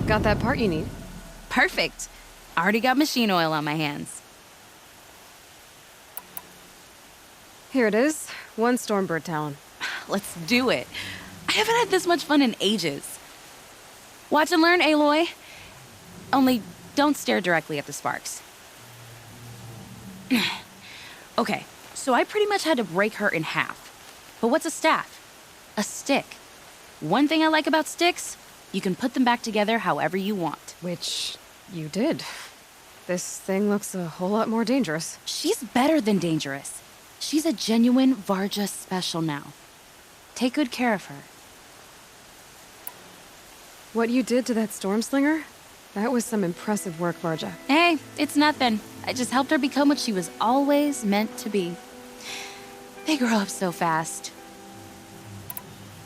Got that part you need? Perfect. Already got machine oil on my hands. Here it is. 1 Stormbird talon. Let's do it. I haven't had this much fun in ages. Watch and learn, Aloy. Only don't stare directly at the sparks. Okay, so I pretty much had to break her in half. But what's a staff? A stick. One thing I like about sticks, you can put them back together however you want. Which you did. This thing looks a whole lot more dangerous. She's better than dangerous. She's a genuine Varja special now. Take good care of her. What you did to that Stormslinger? That was some impressive work, Varja. Hey, it's nothing. I just helped her become what she was always meant to be. They grow up so fast.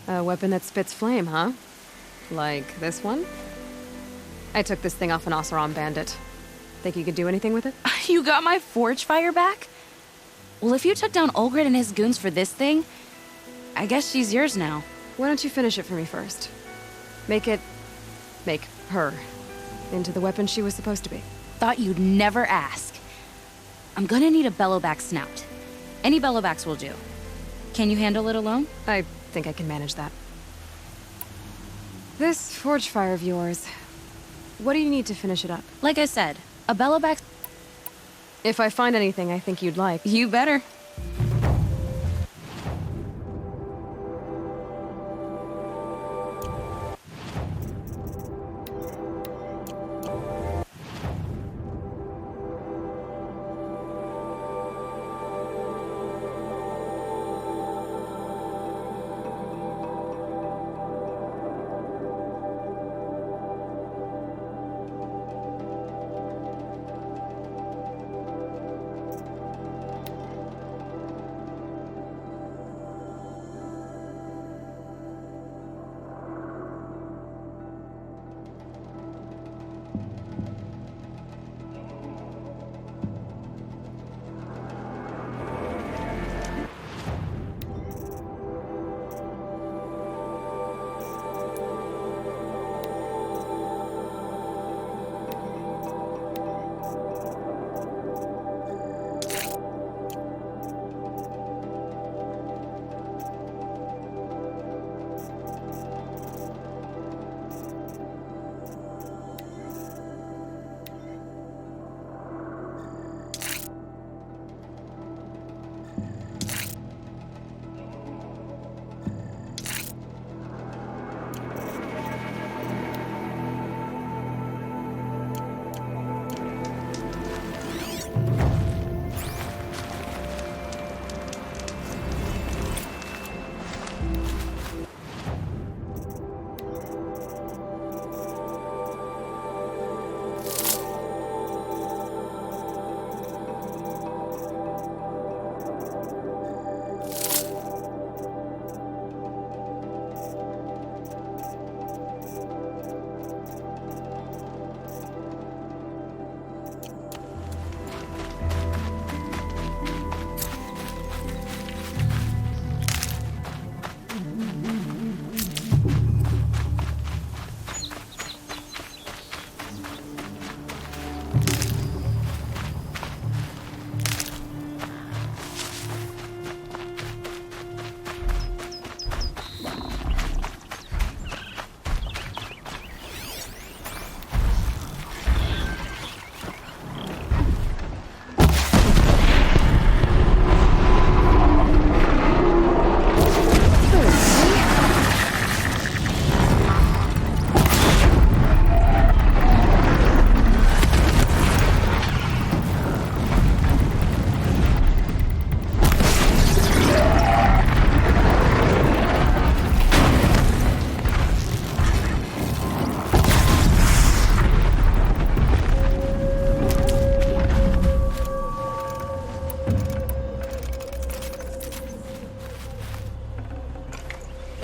A weapon that spits flame, huh? Like this one? I took this thing off an Oseram bandit. Think you could do anything with it? You got my forge fire back? Well, if you took down Olgrid and his goons for this thing, I guess she's yours now. Why don't you finish it for me first? Make her into the weapon she was supposed to be. Thought you'd never ask. I'm gonna need a bellowback snout. Any bellowbacks will do. Can you handle it alone? I think I can manage that. This forge fire of yours, what do you need to finish it up? Like I said, a bellowback... If I find anything I think you'd like... You better.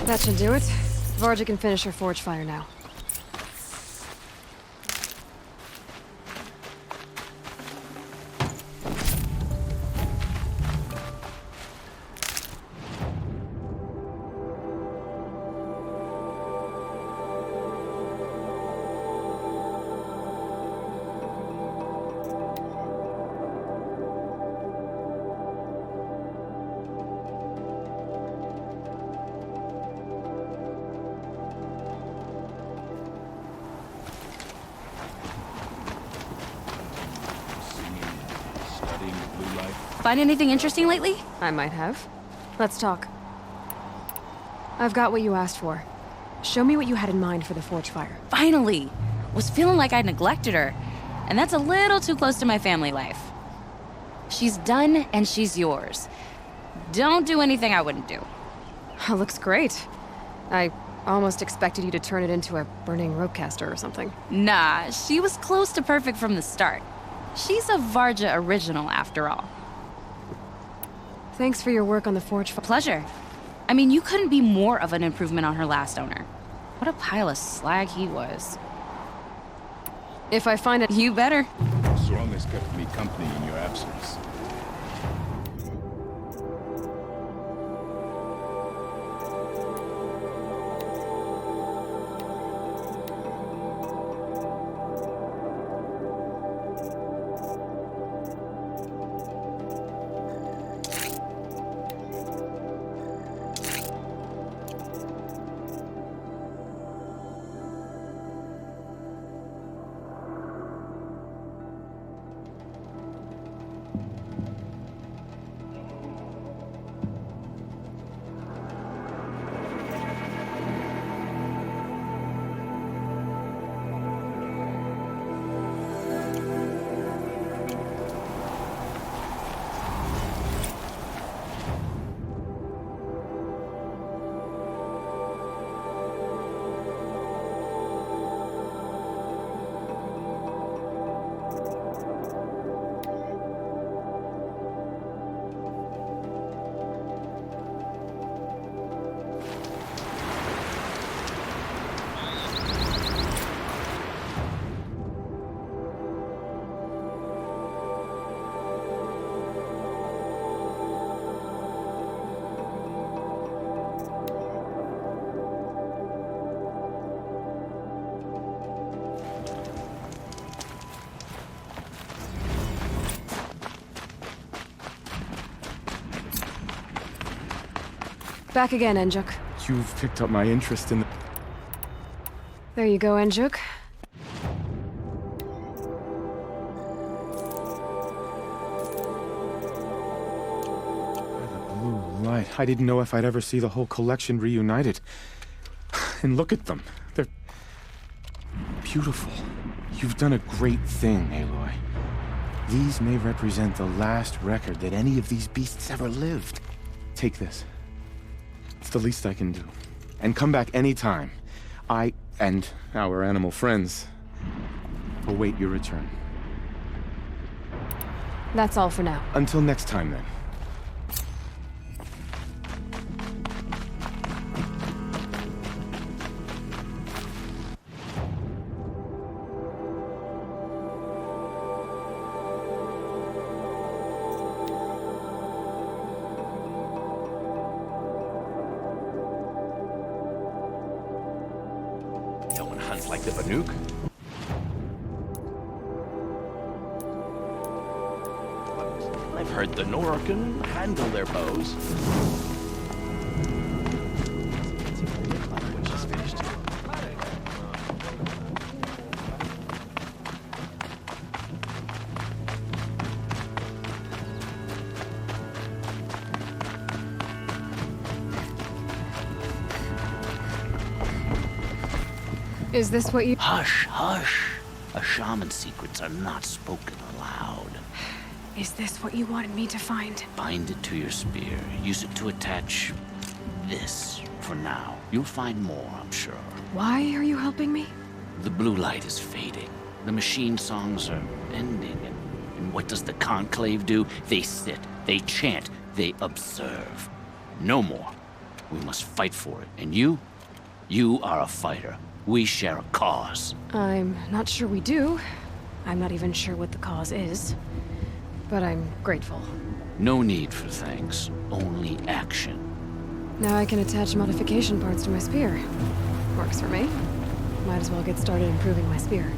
That should do it. Varja can finish her forge fire now. Find anything interesting lately? I might have. Let's talk. I've got what you asked for. Show me what you had in mind for the forge fire. Finally! Was feeling like I neglected her. And that's a little too close to my family life. She's done and she's yours. Don't do anything I wouldn't do. Looks great. I almost expected you to turn it into a burning ropecaster or something. Nah, she was close to perfect from the start. She's a Varja original after all. Thanks for your work on the forge fire. Pleasure. I mean, you couldn't be more of an improvement on her last owner. What a pile of slag he was. If I find it, You better. Strong has kept me company in your absence. back again, Enjuk. You've picked up my interest in the... There you go, Enjuk. Blue light. I didn't know if I'd ever see the whole collection reunited. And look at them. They're... beautiful. You've done a great thing, Aloy. These may represent the last record that any of these beasts ever lived. Take this. It's the least I can do. And come back anytime. I, and our animal friends, await your return. That's all for now. Until next time, then. No one hunts like the Banuk. I've heard the Nora can handle their bows. Which is finished. Is this what you... Hush, hush. A shaman's secrets are not spoken aloud. Is this what you wanted me to find? Bind it to your spear. Use it to attach this for now. You'll find more, I'm sure. Why are you helping me? The blue light is fading. The machine songs are ending. And what does the conclave do? They sit, they chant, they observe. No more. We must fight for it. And you are a fighter. We share a cause. I'm not sure we do. I'm not even sure what the cause is. But I'm grateful. No need for thanks, only action. Now I can attach modification parts to my spear. Works for me. Might as well get started improving my spear.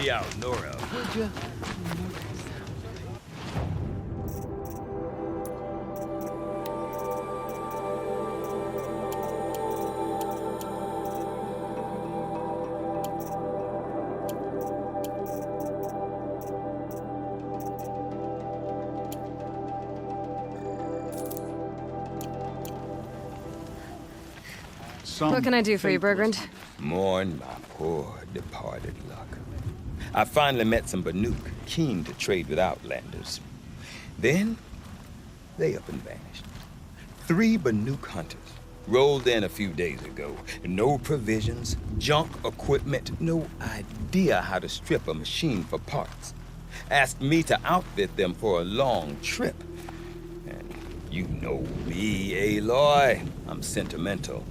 me out, Nora, would you? What can I do for you, Bergrand? Mourn my poor departed luck. I finally met some Banuk, keen to trade with Outlanders. Then, they up and vanished. 3 Banuk hunters rolled in a few days ago. No provisions, junk equipment, no idea how to strip a machine for parts. Asked me to outfit them for a long trip. And you know me, Aloy. I'm sentimental.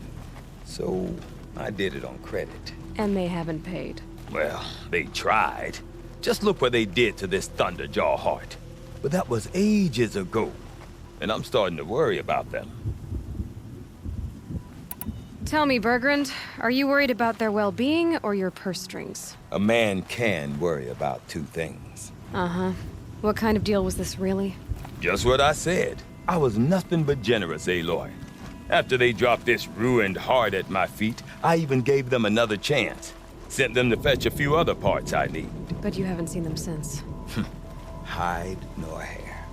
So, I did it on credit. And they haven't paid. Well, they tried. Just look what they did to this Thunderjaw heart. But that was ages ago. And I'm starting to worry about them. Tell me, Bergrand, are you worried about their well-being or your purse strings? A man can worry about 2 things. Uh-huh. What kind of deal was this, really? Just what I said. I was nothing but generous, Aloy. After they dropped this ruined heart at my feet, I even gave them another chance. Sent them to fetch a few other parts I need. But you haven't seen them since. Hide nor hair.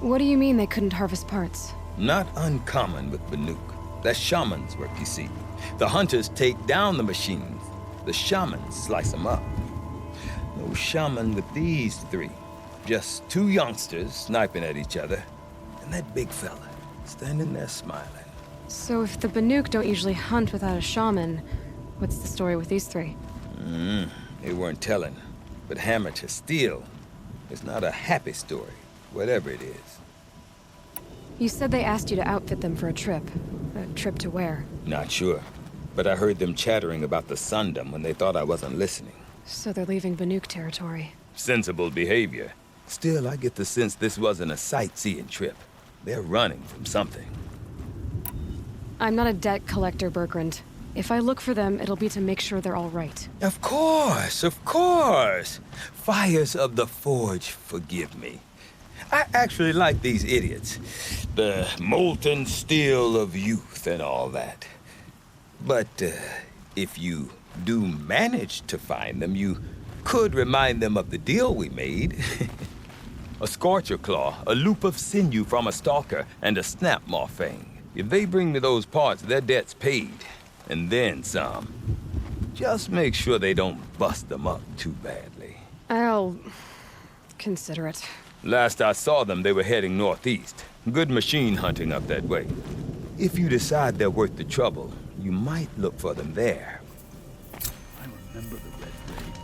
What do you mean they couldn't harvest parts? Not uncommon with Banuk. That's shaman's work, you see. The hunters take down the machines. The shamans slice them up. No shaman with these 3. Just 2 youngsters sniping at each other. And that big fella standing there smiling. So if the Banuk don't usually hunt without a shaman, what's the story with these 3? They weren't telling. But hammer to steel is not a happy story, whatever it is. You said they asked you to outfit them for a trip. A trip to where? Not sure. But I heard them chattering about the Sundom when they thought I wasn't listening. So they're leaving Banuk territory. Sensible behavior. Still, I get the sense this wasn't a sightseeing trip. They're running from something. I'm not a debt collector, Bergrand. If I look for them, it'll be to make sure they're all right. Of course, of course. Fires of the Forge, forgive me. I actually like these idiots. The molten steel of youth and all that. But if you do manage to find them, you could remind them of the deal we made. A scorcher claw, a loop of sinew from a stalker, and a snap maw fang. If they bring me those parts, their debt's paid. And then some. Just make sure they don't bust them up too badly. I'll consider it. Last I saw them, they were heading northeast. Good machine hunting up that way. If you decide they're worth the trouble, you might look for them there. I remember the Red Raid.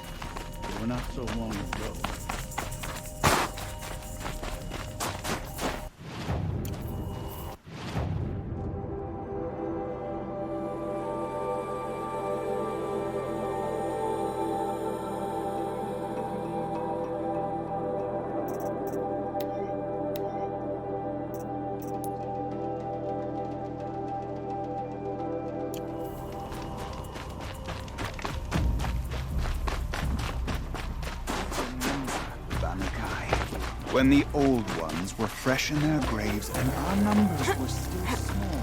They were not so long ago. When the old ones were fresh in their graves and our numbers were still small.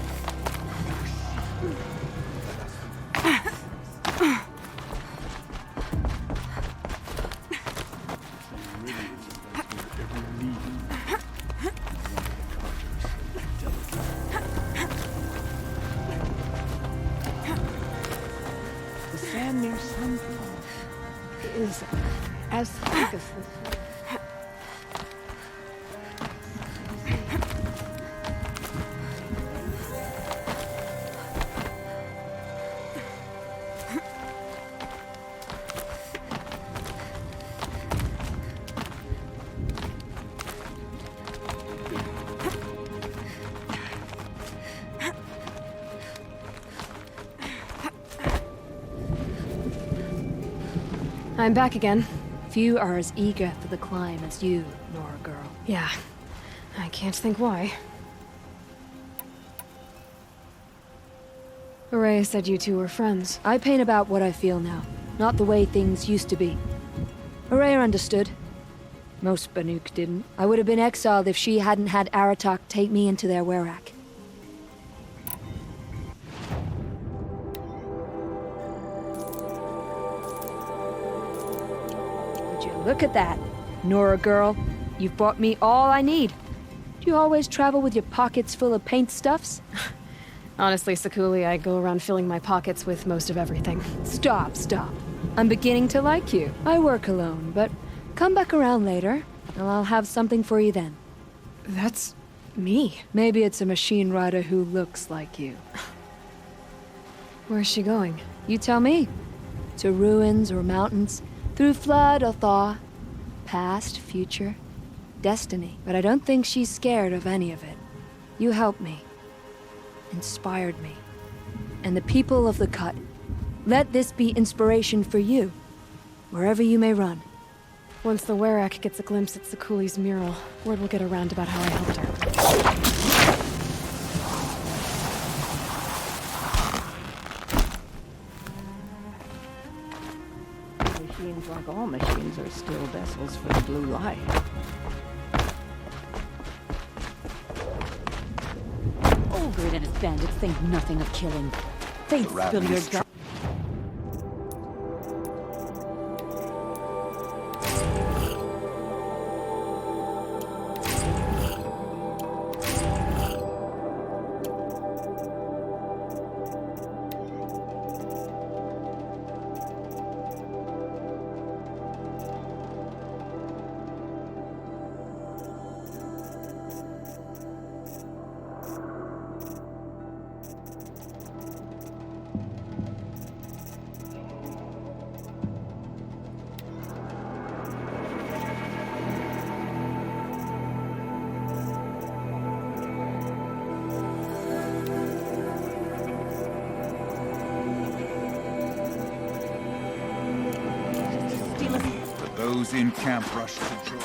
The sand near Sunflower is as thick as this. I'm back again. Few are as eager for the climb as you, Nora girl. Yeah. I can't think why. Ray said you two were friends. I paint about what I feel now. Not the way things used to be. Araya understood. Most Banuk didn't. I would have been exiled if she hadn't had Aratak take me into their werak. Would you look at that, Nora girl? You've bought me all I need. Do you always travel with your pockets full of paint stuffs? Honestly, Sakuli, I go around filling my pockets with most of everything. Stop, stop. I'm beginning to like you. I work alone, but come back around later, and I'll have something for you then. That's me. Maybe it's a machine rider who looks like you. Where's she going? You tell me. To ruins or mountains, through flood or thaw, past, future, destiny. But I don't think she's scared of any of it. You helped me. Inspired me. And the people of the Cut. Let this be inspiration for you, wherever you may run. Once the Werak gets a glimpse at Sakuli's mural, word will get around about how I helped her. Machines, like all machines, are still vessels for the blue light. Ogre and his bandits think nothing of killing. They'd spill your gut. Those in camp rush to join.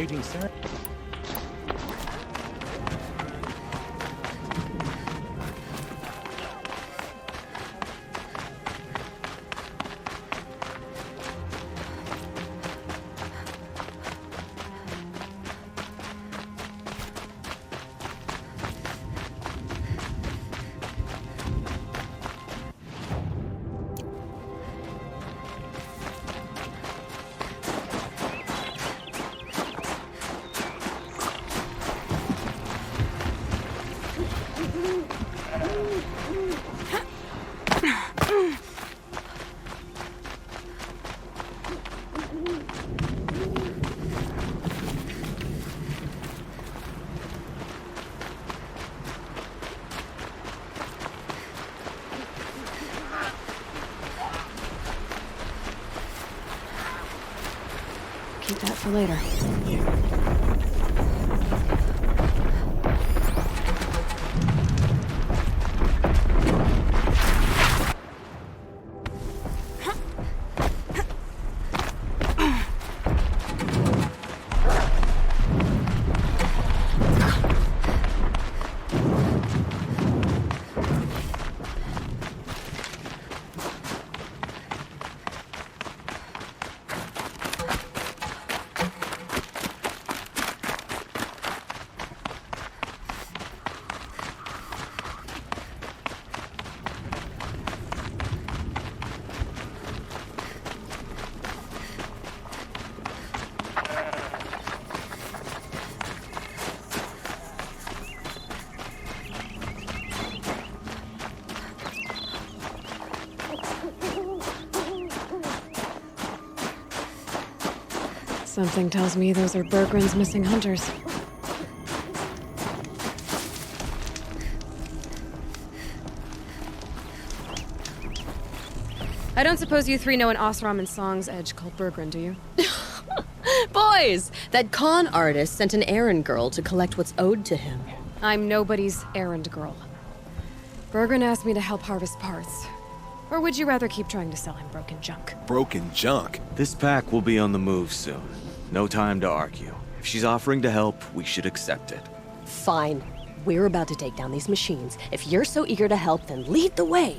raging sand. Keep that for later. Something tells me those are Bergren's missing hunters. I don't suppose you three know an Osram and Song's edge called Bergren, do you? Boys, that con artist sent an errand girl to collect what's owed to him. I'm nobody's errand girl. Bergren asked me to help harvest parts. Or would you rather keep trying to sell him broken junk? Broken junk? This pack will be on the move soon. No time to argue. If she's offering to help, we should accept it. Fine. We're about to take down these machines. If you're so eager to help, then lead the way.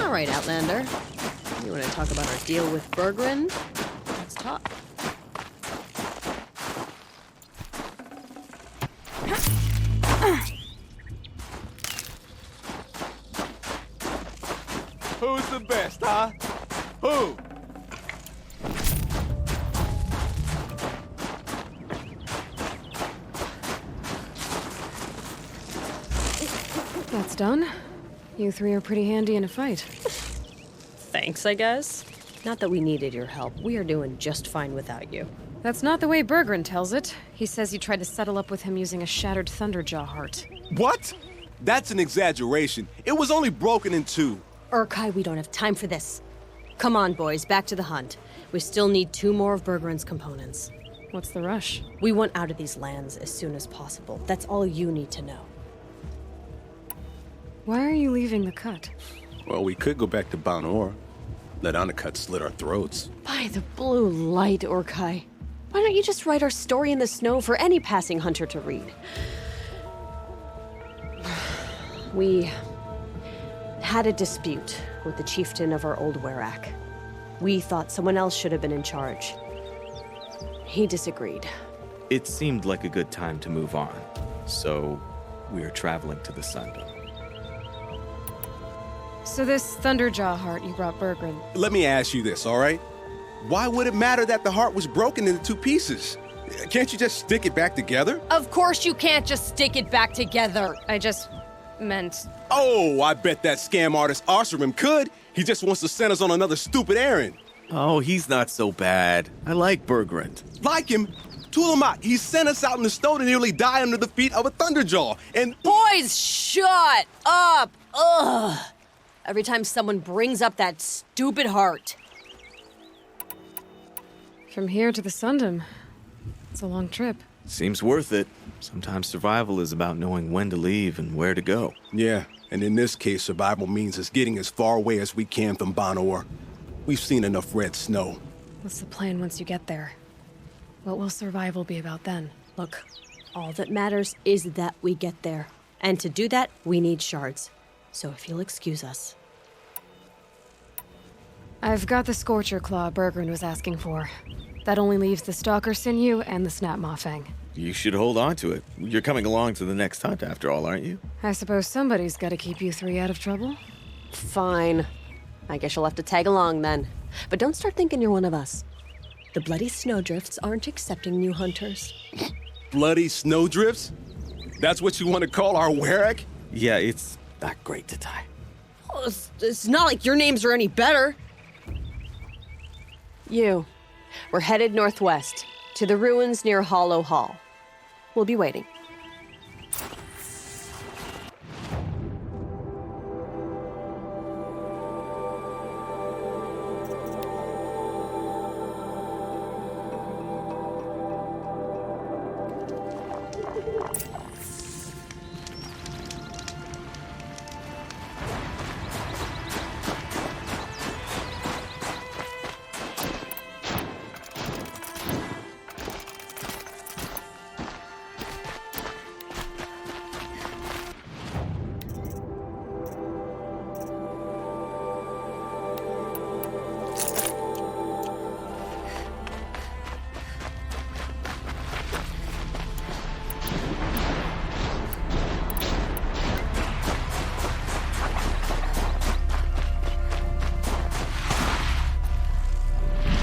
All right, Outlander. You want to talk about our deal with Bergren? Let's talk. Who? That's done. You three are pretty handy in a fight. Thanks, I guess. Not that we needed your help. We are doing just fine without you. That's not the way Berggren tells it. He says you tried to settle up with him using a shattered Thunderjaw heart. What? That's an exaggeration. It was only broken in two. Urkai, we don't have time for this. Come on, boys, back to the hunt. We still need 2 more of Berggren's components. What's the rush? We want out of these lands as soon as possible. That's all you need to know. Why are you leaving the cut? Well, we could go back to Banor. Let Undercut slit our throats. By the blue light, Urkai. Why don't you just write our story in the snow for any passing hunter to read? We had a dispute with the chieftain of our old Werak. We thought someone else should have been in charge. He disagreed. It seemed like a good time to move on, so we are traveling to the Sundom. So this Thunderjaw heart you brought Berggren. Let me ask you this, all right? Why would it matter that the heart was broken into 2 pieces? Can't you just stick it back together? Of course you can't just stick it back together. I just meant... Oh, I bet that scam artist Arsarim could. He just wants to send us on another stupid errand. Oh, he's not so bad. I like Berggren. Like him? Tulamat, he sent us out in the snow to nearly die under the feet of a Thunderjaw, and... Boys, shut up! Ugh! Every time someone brings up that stupid heart. From here to the Sundom. It's a long trip. Seems worth it. Sometimes survival is about knowing when to leave and where to go. Yeah, and in this case, survival means us getting as far away as we can from Banor. We've seen enough red snow. What's the plan once you get there? What will survival be about then? Look, all that matters is that we get there. And to do that, we need shards. So if you'll excuse us. I've got the Scorcher Claw Berggren was asking for. That only leaves the Stalker Sinew and the Snap Maw Fang. You should hold on to it. You're coming along to the next hunt after all, aren't you? I suppose somebody's got to keep you 3 out of trouble. Fine. I guess you'll have to tag along then. But don't start thinking you're one of us. The Bloody Snowdrifts aren't accepting new hunters. Bloody snowdrifts? That's what you want to call our Werak? Yeah, it's not great to tie. Oh, it's not like your names are any better. We're headed northwest, to the ruins near Hollow Hall. We'll be waiting.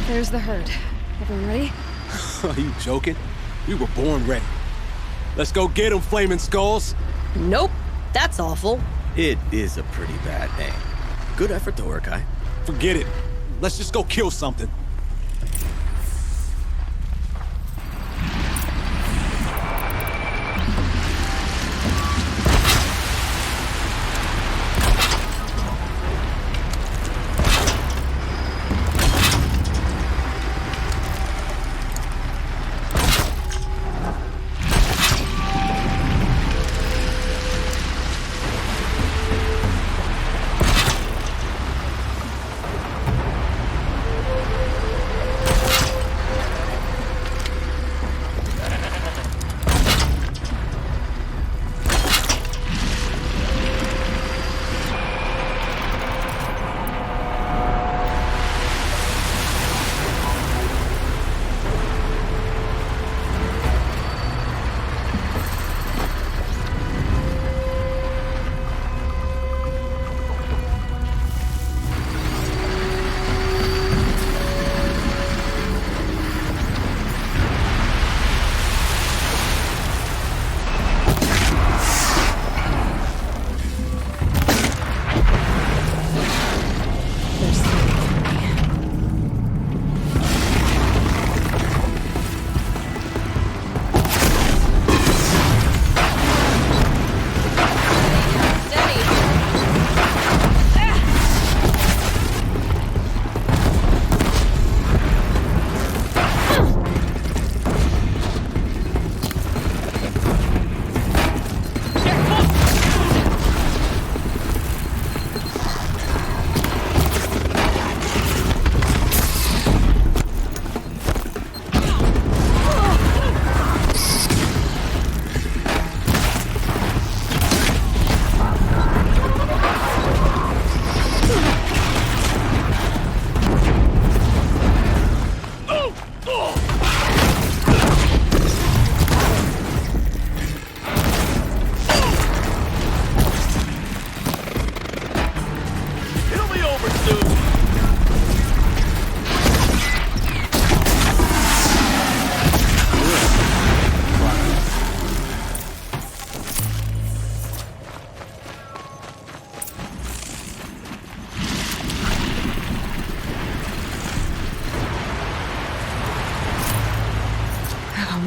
There's the herd. Everyone ready? Are you joking? We were born ready. Let's go get them, Flaming Skulls. Nope, that's awful. It is a pretty bad name. Good effort, though, Urkai. Forget it. Let's just go kill something.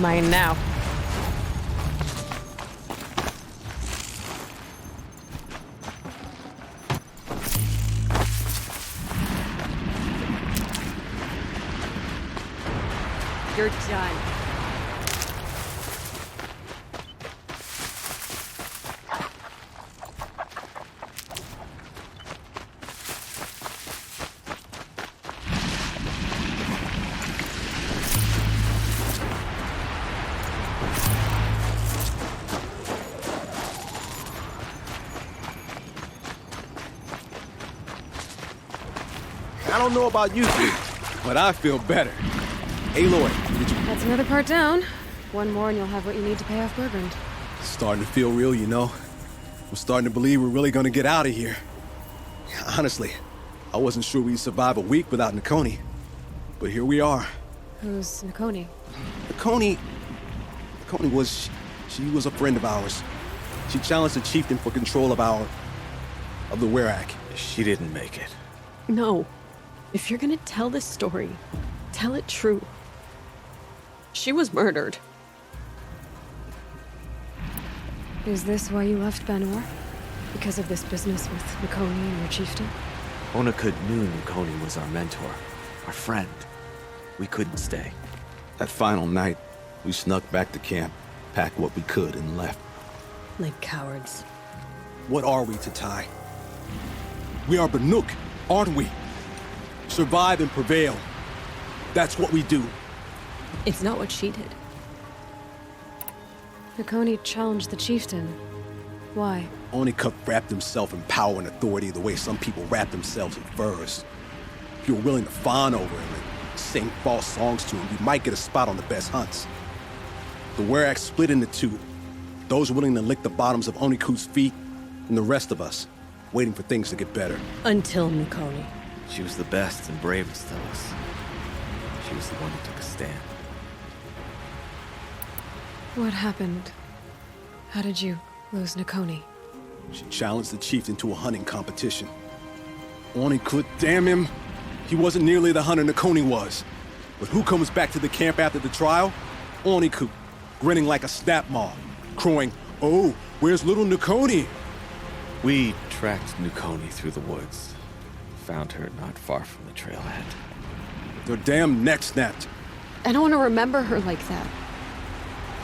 Mine now. You're done. I don't know about you two, but I feel better. Aloy, did you... That's another part down. One more and you'll have what you need to pay off Bergrand. It's starting to feel real, you know? I'm starting to believe we're really gonna get out of here. Honestly, I wasn't sure we'd survive a week without Nakoni. But here we are. Who's Nakoni? Nakoni was... She was a friend of ours. She challenged the chieftain for control of the Werak. She didn't make it. No. If you're gonna tell this story, tell it true. She was murdered. Is this why you left Banor? Because of this business with Nakoni and your chieftain? Onakut knew Nakoni was our mentor, our friend. We couldn't stay. That final night, we snuck back to camp, packed what we could, and left. Like cowards. What are we to Tai? We are Banuk, aren't we? Survive and prevail. That's what we do. It's not what she did. Nakoni challenged the chieftain. Why? Onakut wrapped himself in power and authority the way some people wrap themselves in furs. If you're willing to fawn over him and sing false songs to him, you might get a spot on the best hunts. The Werak split into two. Those willing to lick the bottoms of Onakut's feet, and the rest of us, waiting for things to get better. Until Nakoni. She was the best and bravest of us. She was the one who took a stand. What happened? How did you lose Nakoni? She challenged the chieftain to a hunting competition. Onakut, damn him! He wasn't nearly the hunter Nakoni was. But who comes back to the camp after the trial? Onakut, grinning like a snap maw, crowing, "Oh, where's little Nakoni?" We tracked Nakoni through the woods. Found her not far from the trailhead. Their damn neck snapped. I don't want to remember her like that.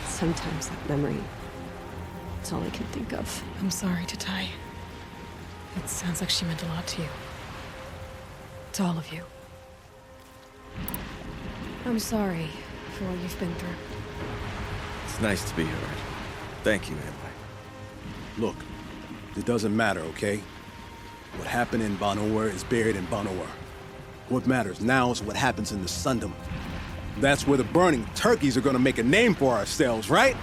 Sometimes that memory, it's all I can think of. I'm sorry to Tai. It sounds like she meant a lot to you. To all of you. I'm sorry for what you've been through. It's nice to be heard. Thank you, Aloy. Look, it doesn't matter, okay? What happened in Banor is buried in Banor. What matters now is what happens in the Sundom. That's where the burning turkeys are gonna make a name for ourselves, right?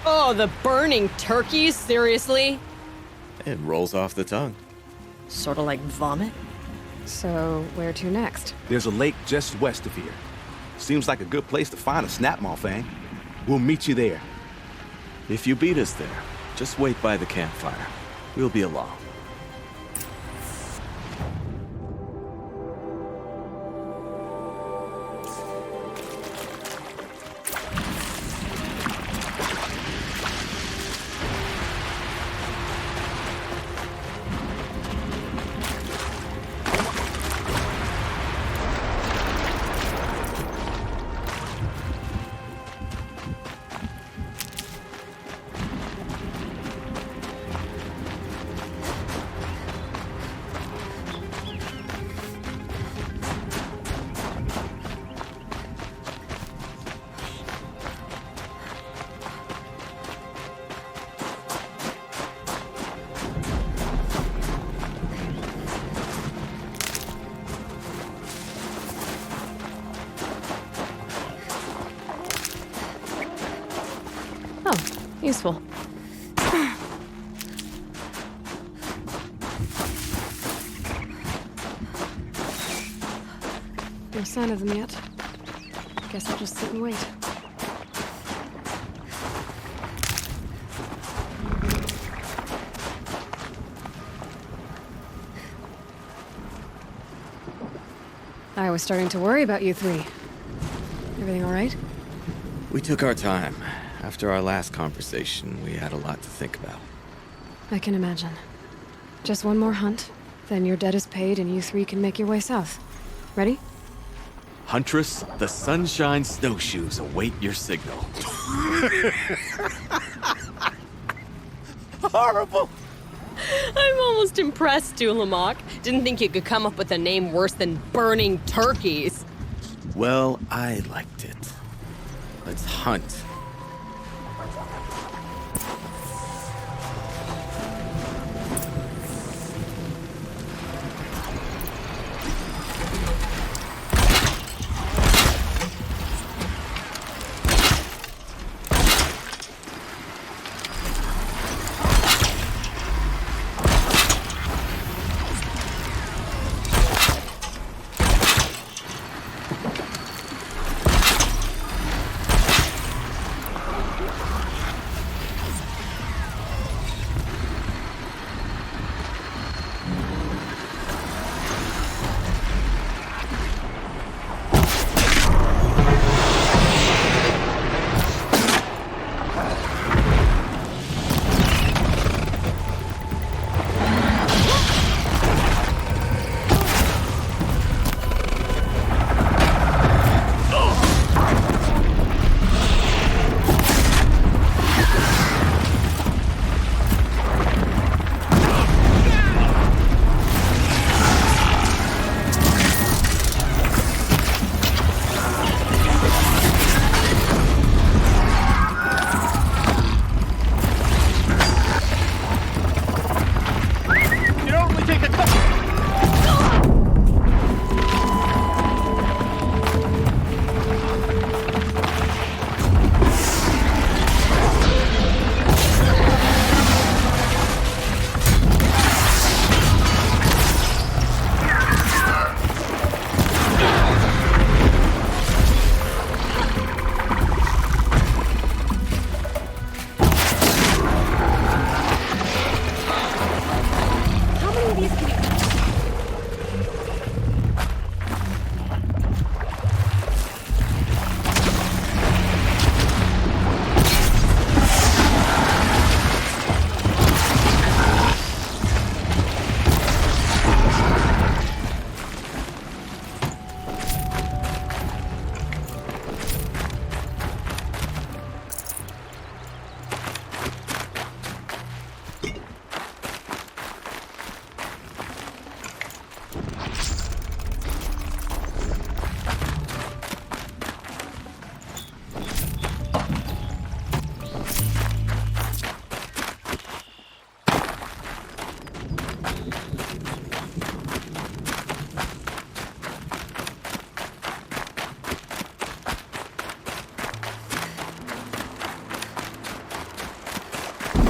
Oh, the burning turkeys? Seriously? It rolls off the tongue. Sort of like vomit? So, where to next? There's a lake just west of here. Seems like a good place to find a snapmaw fang. We'll meet you there. If you beat us there, just wait by the campfire. We'll be along. Useful. No sign of them yet. Guess I'll just sit and wait. I was starting to worry about you three. Everything all right? We took our time. After our last conversation, we had a lot to think about. I can imagine. Just one more hunt, then your debt is paid and you three can make your way south. Ready? Huntress, the Sunshine Snowshoes await your signal. Horrible! I'm almost impressed, Dulamok. Didn't think you could come up with a name worse than Burning Turkeys. Well, I liked it. Let's hunt.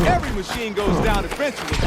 Every machine goes down eventually.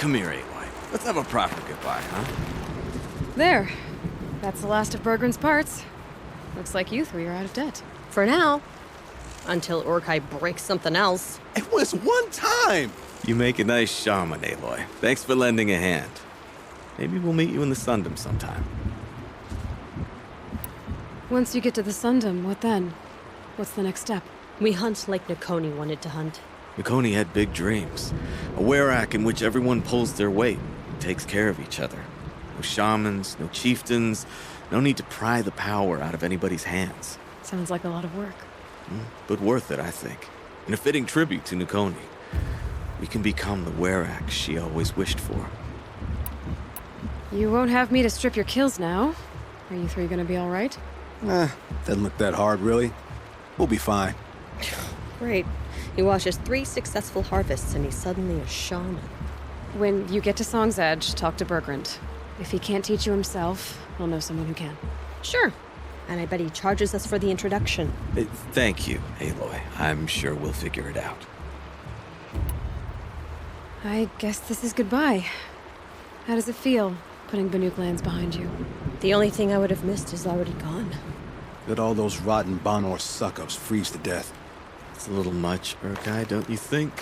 Come here, Aloy. Let's have a proper goodbye, huh? There. That's the last of Bergren's parts. Looks like you three are out of debt. For now. Until Urkai breaks something else. It was one time! You make a nice shaman, Aloy. Thanks for lending a hand. Maybe we'll meet you in the Sundom sometime. Once you get to the Sundom, what then? What's the next step? We hunt like Nakoni wanted to hunt. Nakoni had big dreams. A werak in which everyone pulls their weight and takes care of each other. No shamans, no chieftains, no need to pry the power out of anybody's hands. Sounds like a lot of work. But worth it, I think. And a fitting tribute to Nakoni. We can become the werak she always wished for. You won't have me to strip your kills now. Are you three gonna be all right? Doesn't look that hard, really. We'll be fine. Great. He watches 3 successful harvests and he's suddenly a shaman. When you get to Song's Edge, talk to Bergrand. If he can't teach you himself, he'll know someone who can. Sure. And I bet he charges us for the introduction. Thank you, Aloy. I'm sure we'll figure it out. I guess this is goodbye. How does it feel, putting Banuk lands behind you? The only thing I would have missed is already gone. Let all those rotten Banor suck-ups freeze to death. It's a little much, Urkai, don't you think?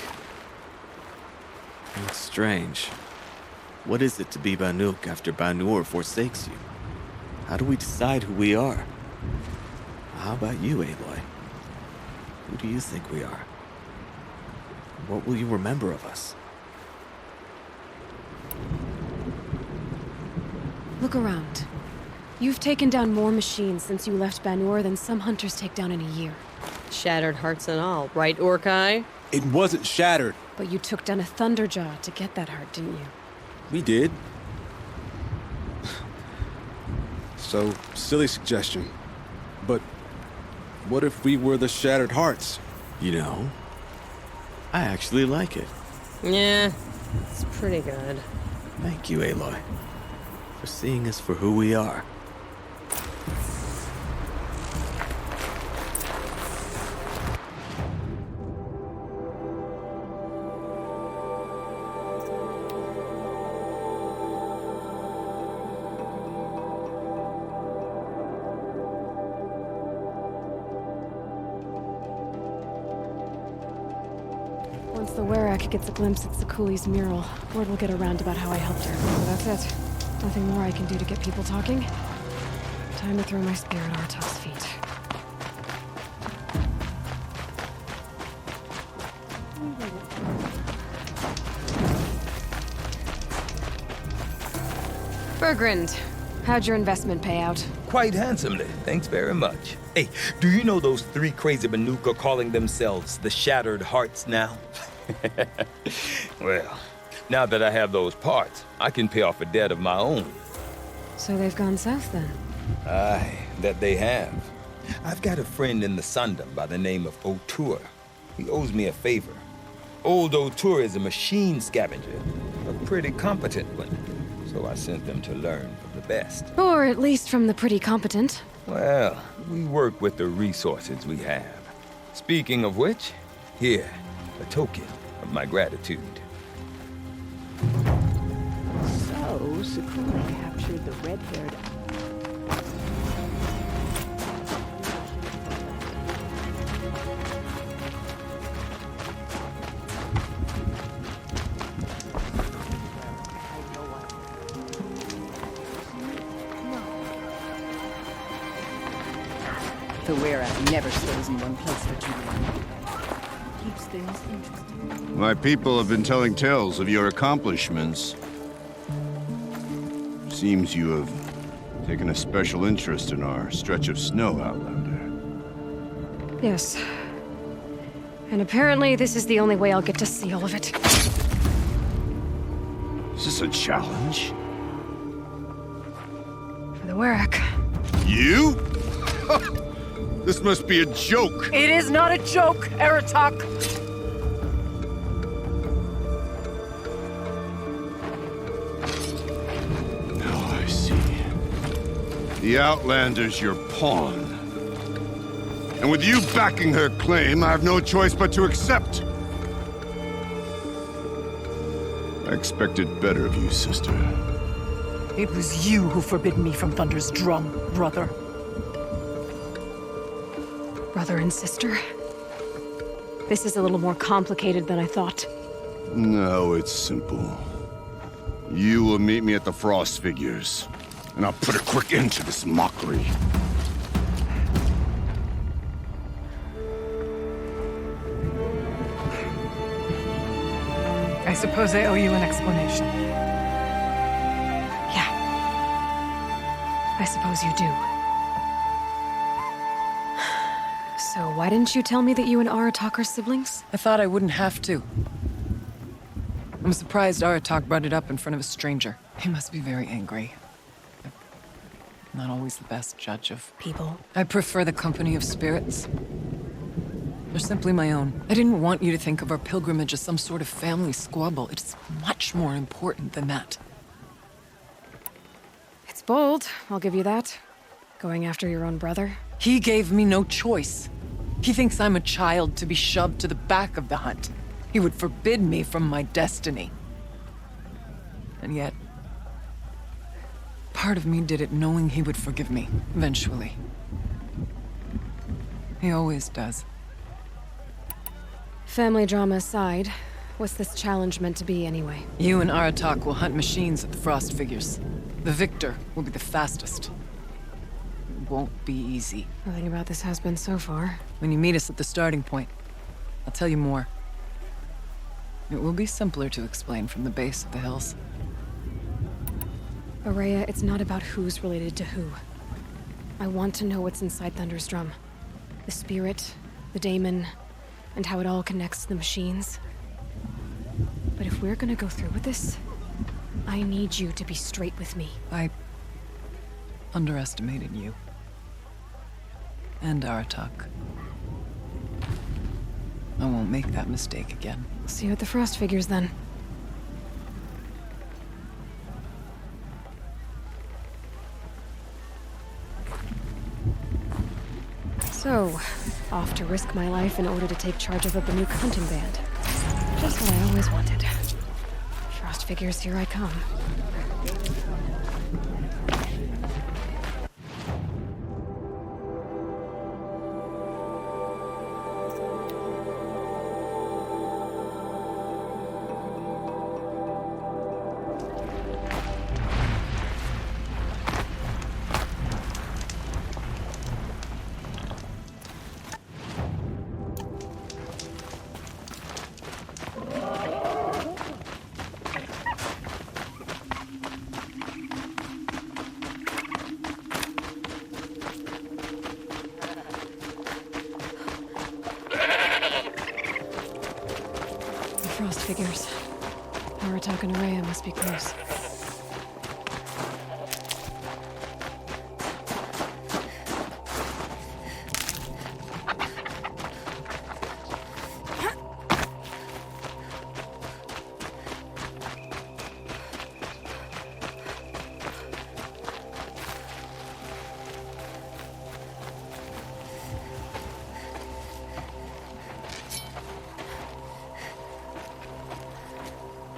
It's strange. What is it to be Banuk after Banur forsakes you? How do we decide who we are? How about you, Aloy? Who do you think we are? What will you remember of us? Look around. You've taken down more machines since you left Banur than some hunters take down in a year. Shattered hearts and all, right, Urkai? It wasn't shattered. But you took down a Thunderjaw to get that heart, didn't you? We did. So, silly suggestion. But what if we were the Shattered Hearts? You know, I actually like it. Yeah, it's pretty good. Thank you, Aloy, for seeing us for who we are. Once the Werak gets a glimpse at Sakuli's mural, word will get around about how I helped her. So that's it. Nothing more I can do to get people talking. Time to throw my spear at Artok's feet. Bergrand, how'd your investment pay out? Quite handsomely, thanks very much. Hey, do you know those 3 crazy Banuk are calling themselves the Shattered Hearts now? Well, now that I have those parts, I can pay off a debt of my own. So they've gone south then? Aye, that they have. I've got a friend in the Sundom by the name of O'Toole. He owes me a favor. Old O'Toole is a machine scavenger, a pretty competent one. So I sent them to learn from the best. Or at least from the pretty competent. Well, we work with the resources we have. Speaking of which, here, a token of my gratitude. So, Sakura captured the red-haired... The wererat never stays in one place for too long. Keeps things interesting. My people have been telling tales of your accomplishments. Seems you have taken a special interest in our stretch of snow, Outlander. Yes. And apparently this is the only way I'll get to see all of it. Is this a challenge? For the Werak. You? This must be a joke. It is not a joke, Aratak! Now I see. The Outlander's your pawn. And with you backing her claim, I have no choice but to accept. I expected better of you, sister. It was you who forbid me from Thunder's drum, brother. Brother and sister? This is a little more complicated than I thought. No, it's simple. You will meet me at the Frost Figures, and I'll put a quick end to this mockery. I suppose I owe you an explanation. Yeah. I suppose you do. So why didn't you tell me that you and Aratak are siblings? I thought I wouldn't have to. I'm surprised Aratak brought it up in front of a stranger. He must be very angry. I'm not always the best judge of people. I prefer the company of spirits. They're simply my own. I didn't want you to think of our pilgrimage as some sort of family squabble. It's much more important than that. It's bold, I'll give you that. Going after your own brother. He gave me no choice. He thinks I'm a child to be shoved to the back of the hunt. He would forbid me from my destiny. And yet, part of me did it knowing he would forgive me, eventually. He always does. Family drama aside, what's this challenge meant to be anyway? You and Aratak will hunt machines at the Frost Figures. The victor will be the fastest. It won't be easy. Nothing about this has been so far. When you meet us at the starting point, I'll tell you more. It will be simpler to explain from the base of the hills. Araya, it's not about who's related to who. I want to know what's inside Thunder's drum. The spirit, the daemon, and how it all connects to the machines. But if we're gonna go through with this, I need you to be straight with me. I underestimated you. And Aratak. I won't make that mistake again. See you at the Frost Figures, then. So, off to risk my life in order to take charge of a Banuk hunting band. Just what I always wanted. Frost Figures, here I come. Frost Figures. Aratak and Araya must be close.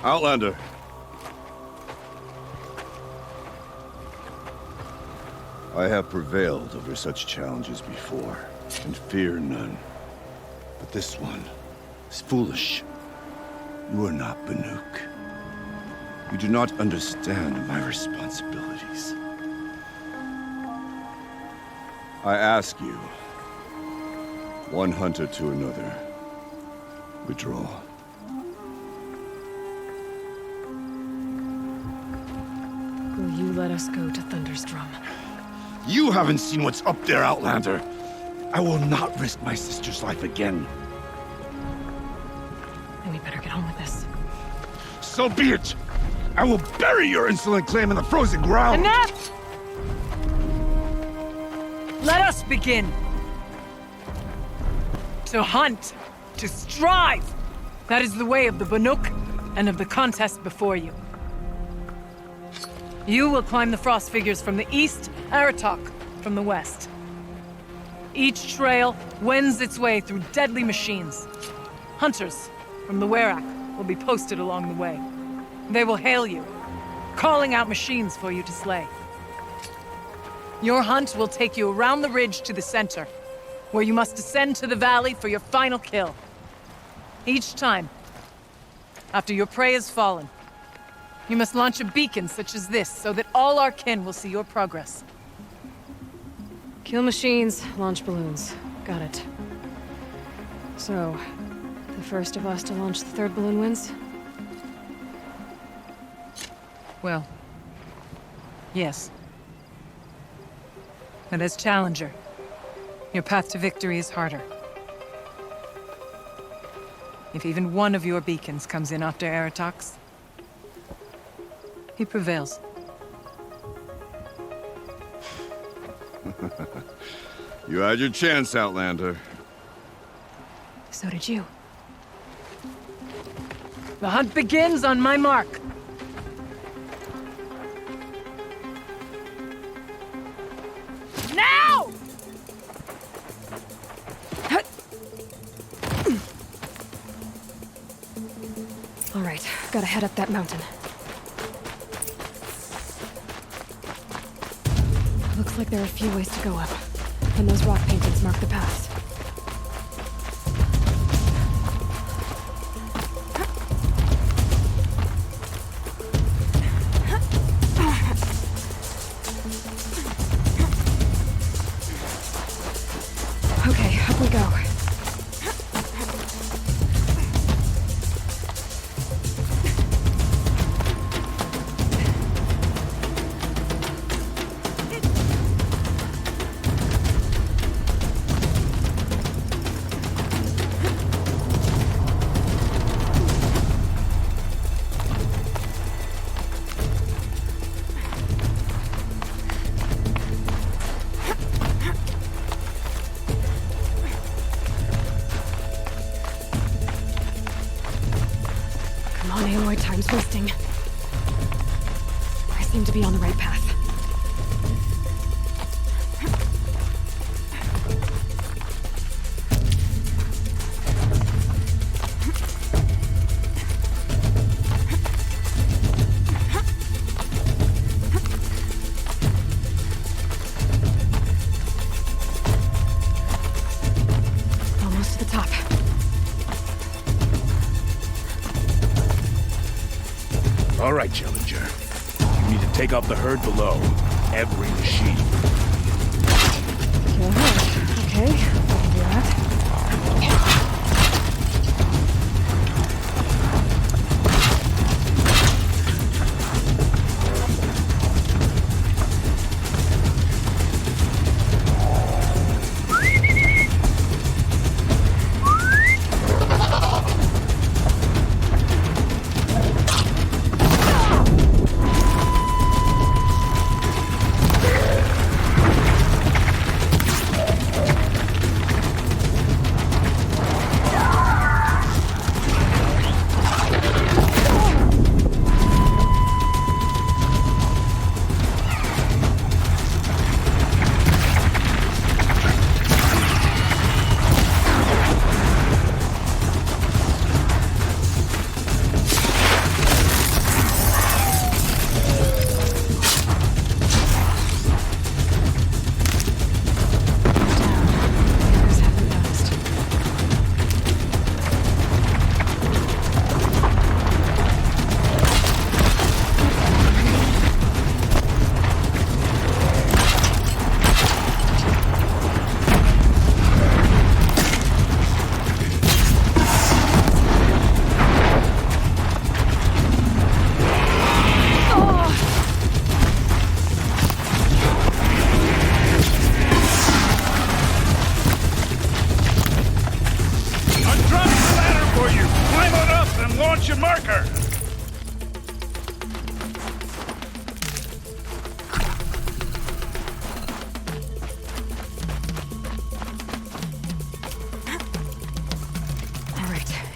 Outlander. I have prevailed over such challenges before, and fear none. But this one is foolish. You are not Banuk. You do not understand my responsibilities. I ask you, one hunter to another, withdraw. Will you let us go to Thunder's drum? You haven't seen what's up there, Outlander. I will not risk my sister's life again. Then we better get on with this. So be it! I will bury your insolent claim in the frozen ground! Enough! Let us begin! To hunt, to strive! That is the way of the Banuk and of the contest before you. You will climb the Frost Figures from the east, Aratak from the west. Each trail wends its way through deadly machines. Hunters from the Werak will be posted along the way. They will hail you, calling out machines for you to slay. Your hunt will take you around the ridge to the center, where you must descend to the valley for your final kill. Each time, after your prey has fallen, you must launch a beacon such as this so that all our kin will see your progress. Kill machines, launch balloons. Got it. So, the first of us to launch the third balloon wins? Well, yes. But as Challenger, your path to victory is harder. If even one of your beacons comes in after Aratox, he prevails. You had your chance, Outlander. So did you. The hunt begins on my mark. Now! All right, gotta head up that mountain. Looks like there are a few ways to go up, and those rock paintings mark the paths. Okay, up we go. Come on, Aloy, time's wasting. I seem to be on the right path. Almost to the top. All right, Challenger. You need to take out the herd below. Every machine. Kill her. Okay, I can do that.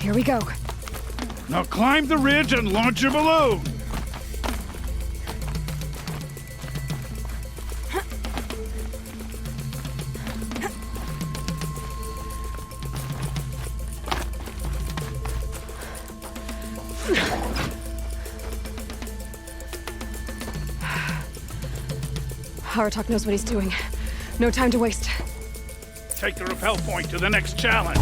Here we go. Now climb the ridge and launch your balloon. Haratok knows what he's doing. No time to waste. Take the rappel point to the next challenge.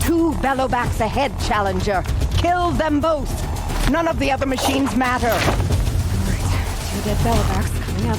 Two bellowbacks ahead, Challenger. Kill them both. None of the other machines matter. Alright, 2 dead bellowbacks coming up.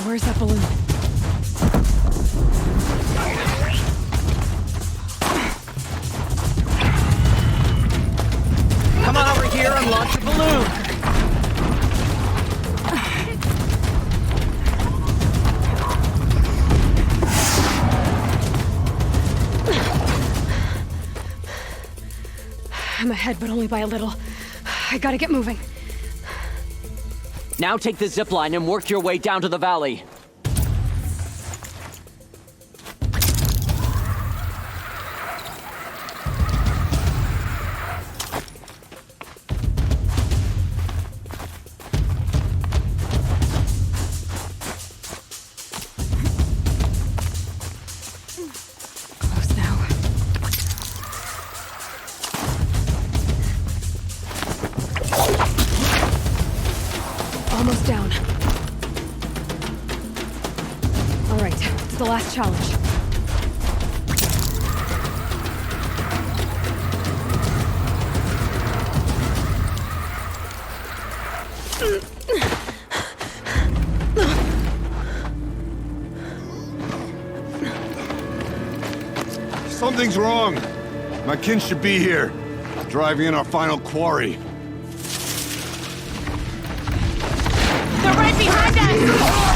Where's that balloon? Come on over here and launch the balloon. I'm ahead, but only by a little. I gotta get moving. Now take the zipline and work your way down to the valley. Close now. Almost down. All right, it's the last challenge. Something's wrong. My kin should be here, driving in our final quarry. They're right behind us!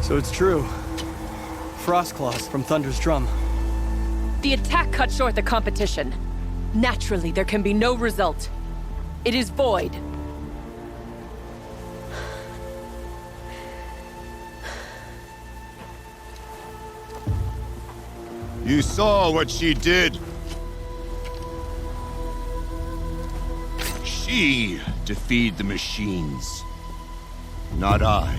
So it's true. Frostclaws from Thunder's drum. The attack cut short the competition. Naturally, there can be no result. It is void. You saw what she did. She defeated the machines, not I.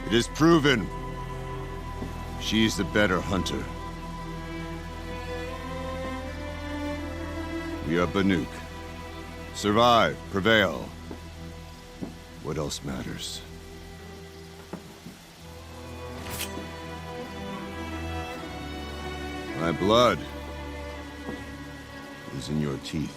It is proven. She's the better hunter. We are Banuk. Survive, prevail. What else matters? My blood is in your teeth.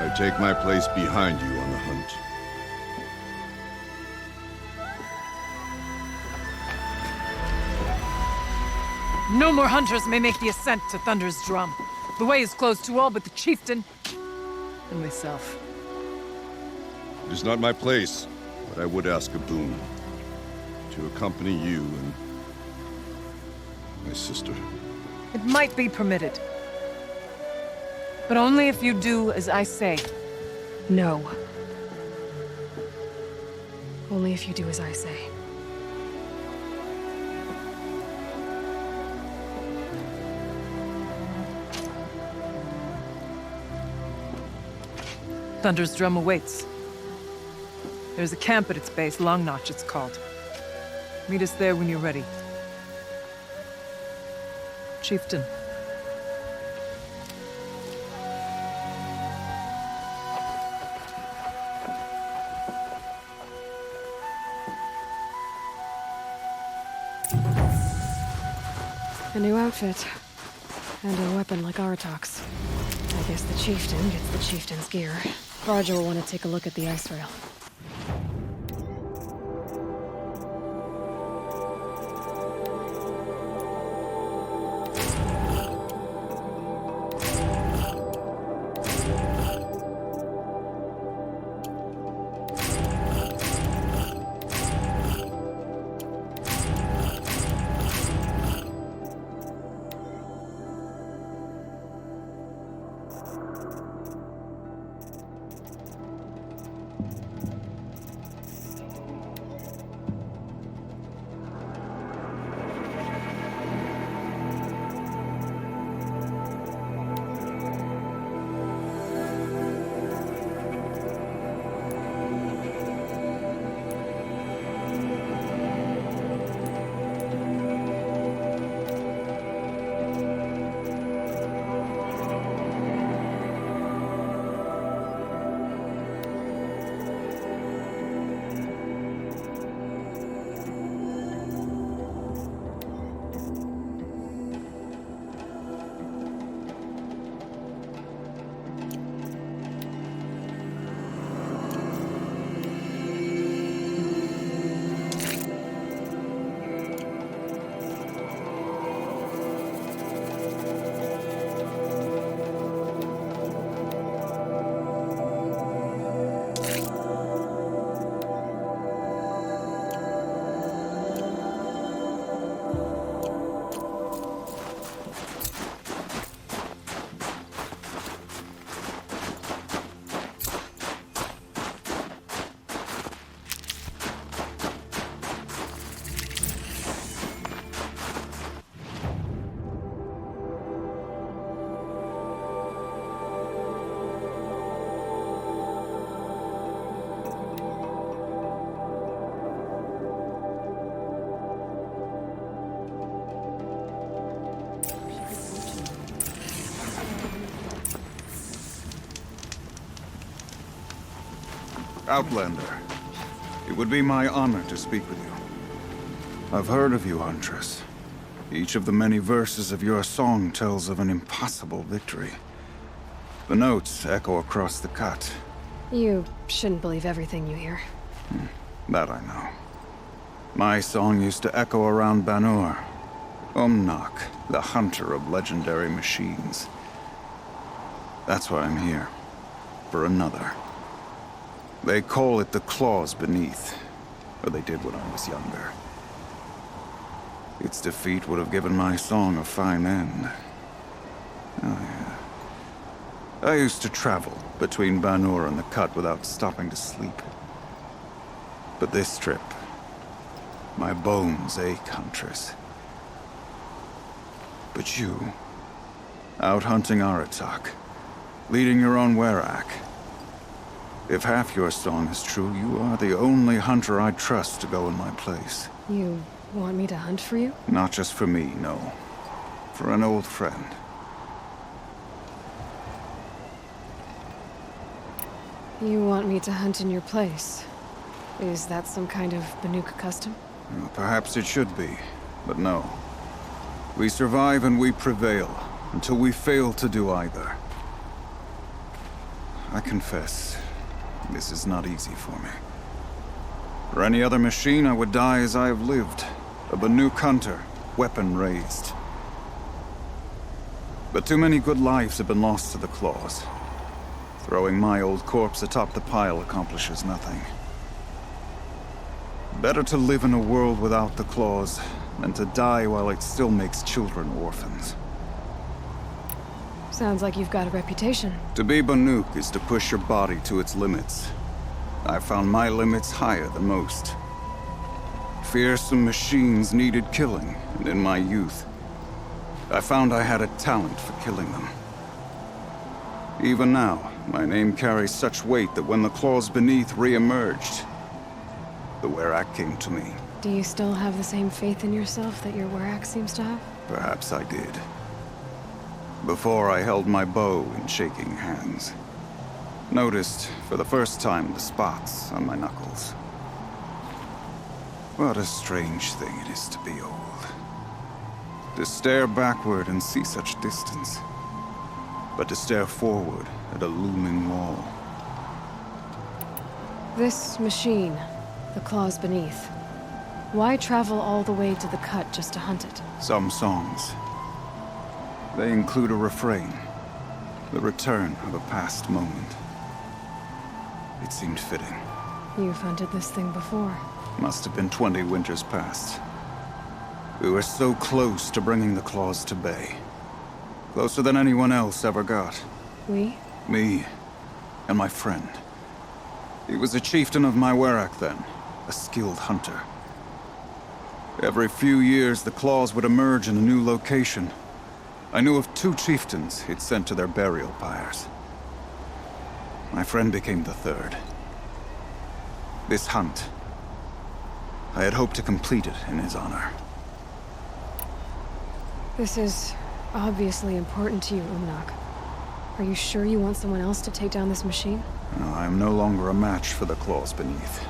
I take my place behind you on the hunt. No more hunters may make the ascent to Thunder's drum. The way is closed to all but the chieftain and myself. It is not my place, but I would ask a boon. To accompany you and my sister. It might be permitted. But only if you do as I say. No. Only if you do as I say. Thunder's drum awaits. There's a camp at its base, Long Notch it's called. Meet us there when you're ready. Chieftain. A new outfit. And a weapon like Artok's. I guess the chieftain gets the chieftain's gear. Roger will want to take a look at the ice rail. Outlander, it would be my honor to speak with you. I've heard of you, Huntress. Each of the many verses of your song tells of an impossible victory. The notes echo across the cut. You shouldn't believe everything you hear. That I know. My song used to echo around Banur. Umnak, the hunter of legendary machines. That's why I'm here. for another. They call it the claws beneath, or they did when I was younger. Its defeat would have given my song a fine end. Oh, yeah. I used to travel between Banur and the Cut without stopping to sleep. But this trip, my bones ache, Huntress. But you, out hunting Aratak, leading your own Werak. If half your song is true, you are the only hunter I'd trust to go in my place. You want me to hunt for you? Not just for me, no. For an old friend. You want me to hunt in your place? Is that some kind of Banuk custom? Well, perhaps it should be, but no. We survive and we prevail, until we fail to do either. I confess, this is not easy for me. For any other machine, I would die as I have lived. A Banuk hunter, weapon raised. But too many good lives have been lost to the claws. Throwing my old corpse atop the pile accomplishes nothing. Better to live in a world without the claws than to die while it still makes children orphans. Sounds like you've got a reputation. To be Banuk is to push your body to its limits. I found my limits higher than most. Fearsome machines needed killing, and in my youth, I found I had a talent for killing them. Even now, my name carries such weight that when the claws beneath re-emerged, the Werak came to me. Do you still have the same faith in yourself that your Werak seems to have? Perhaps I did. Before I held my bow in shaking hands. Noticed, for the first time, the spots on my knuckles. What a strange thing it is to be old. To stare backward and see such distance. But to stare forward at a looming wall. This machine, the claws beneath. Why travel all the way to the Cut just to hunt it? Some songs. They include a refrain. The return of a past moment. It seemed fitting. You've hunted this thing before. Must have been 20 winters past. We were so close to bringing the claws to bay. Closer than anyone else ever got. We? Me. And my friend. He was a chieftain of my Werak then. A skilled hunter. Every few years, the claws would emerge in a new location. I knew of 2 chieftains he'd sent to their burial pyres. My friend became the 3rd. This hunt, I had hoped to complete it in his honor. This is obviously important to you, Umnak. Are you sure you want someone else to take down this machine? No, I am no longer a match for the claws beneath.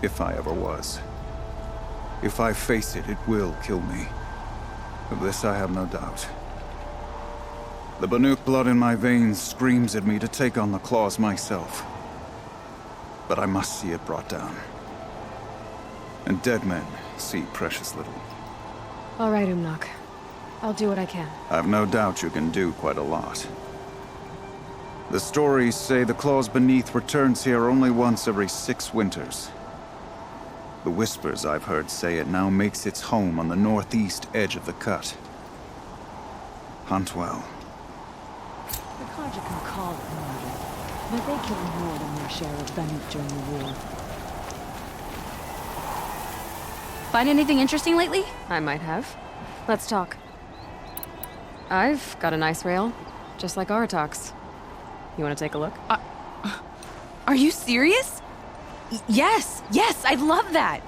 If I ever was. If I face it, it will kill me. Of this I have no doubt. The Banuk blood in my veins screams at me to take on the claws myself. But I must see it brought down. And dead men see precious little. All right, Umnak. I'll do what I can. I've no doubt you can do quite a lot. The stories say the claws beneath returns here only once every 6 winters. The whispers I've heard say it now makes its home on the northeast edge of the Cut. Hunt well. The Carja can call it murder, but they killed more than their share of Banuk during the war. Find anything interesting lately? I might have. Let's talk. I've got a nice rail, just like Aratak's. You want to take a look? Are you serious? Yes, I'd love that.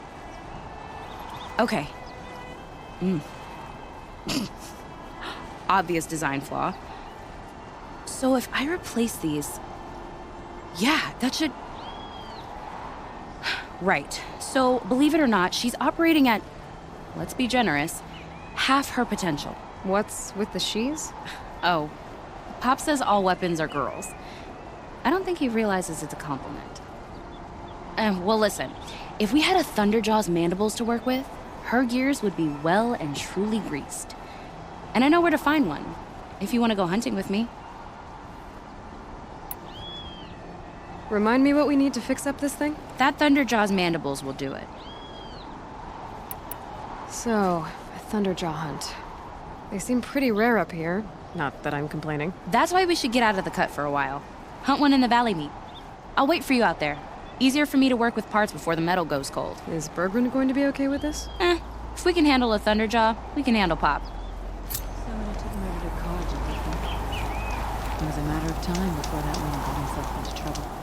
Okay. Obvious design flaw. So if I replace these... Yeah, that should... Right. So, believe it or not, she's operating at, let's be generous, half her potential. What's with the she's? Oh, Pop says all weapons are girls. I don't think he realizes it's a compliment. Well, listen. If we had a Thunderjaw's mandibles to work with, her gears would be well and truly greased. And I know where to find one, if you want to go hunting with me. Remind me what we need to fix up this thing? That Thunderjaw's mandibles will do it. So, a Thunderjaw hunt. They seem pretty rare up here. Not that I'm complaining. That's why we should get out of the cut for a while. Hunt one in the valley meet. I'll wait for you out there. Easier for me to work with parts before the metal goes cold. Is Bergman going to be okay with this? If we can handle a Thunderjaw, we can handle Pop. Somebody took him over to college and beat him. It was a matter of time before that one got himself into trouble.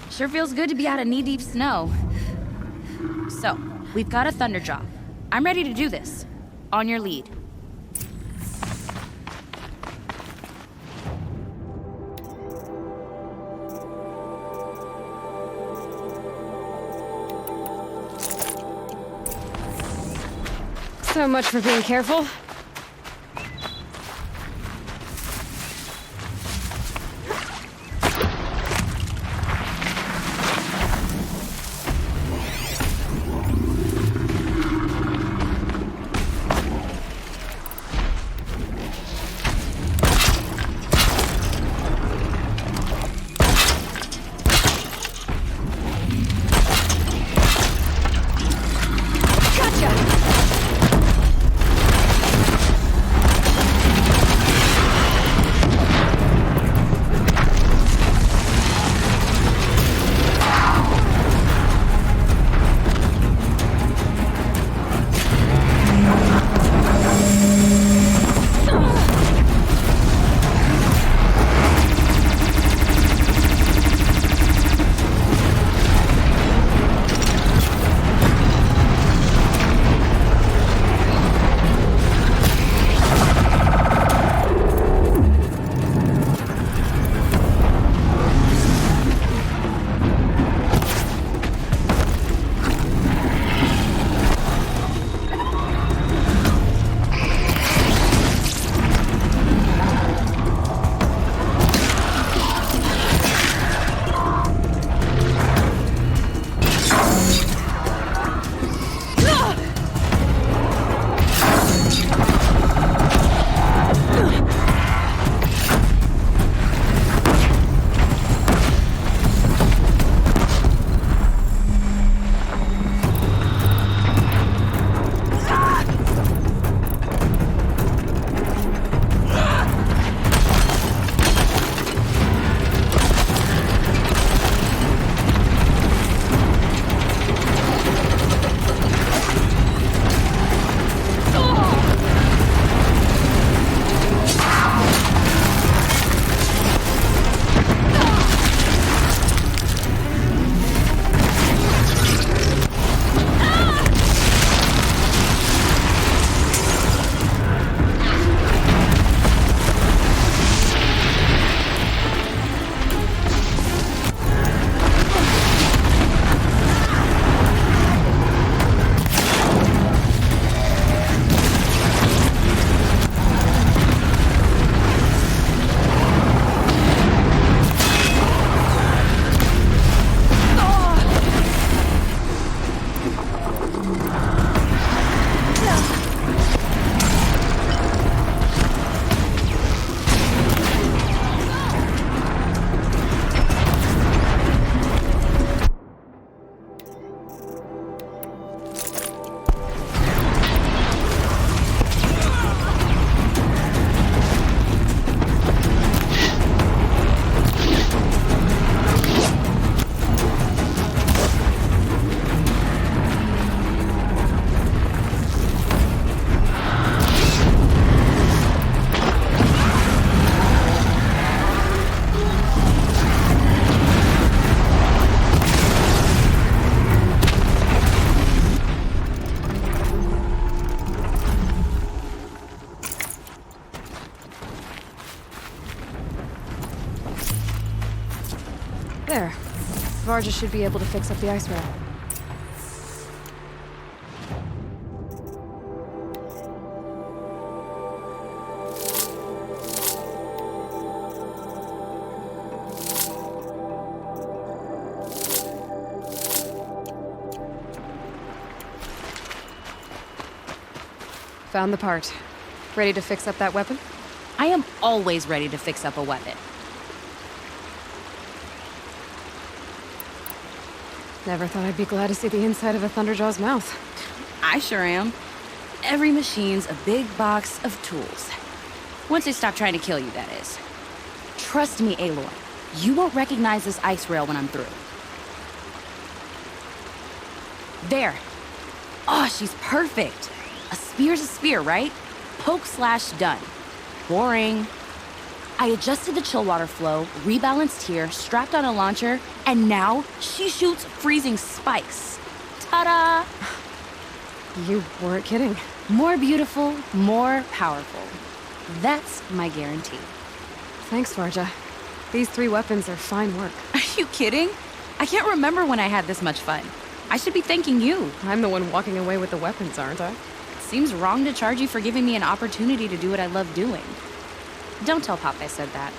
Sure feels good to be out of knee-deep snow. So, we've got a Thunderjaw. I'm ready to do this. On your lead. So much for being careful. There. Varja should be able to fix up the ice rail. Found the part. Ready to fix up that weapon? I am always ready to fix up a weapon. Never thought I'd be glad to see the inside of a Thunderjaw's mouth. I sure am. Every machine's a big box of tools. Once they stop trying to kill you, that is. Trust me, Aloy. You won't recognize this ice rail when I'm through. There. Oh, she's perfect. A spear's a spear, right? Poke slash done. Boring. I adjusted the chill water flow, rebalanced here, strapped on a launcher, and now she shoots freezing spikes. Ta-da! You weren't kidding. More beautiful, more powerful. That's my guarantee. Thanks, Varja. These 3 weapons are fine work. Are you kidding? I can't remember when I had this much fun. I should be thanking you. I'm the one walking away with the weapons, aren't I? Seems wrong to charge you for giving me an opportunity to do what I love doing. Don't tell Pop I said that.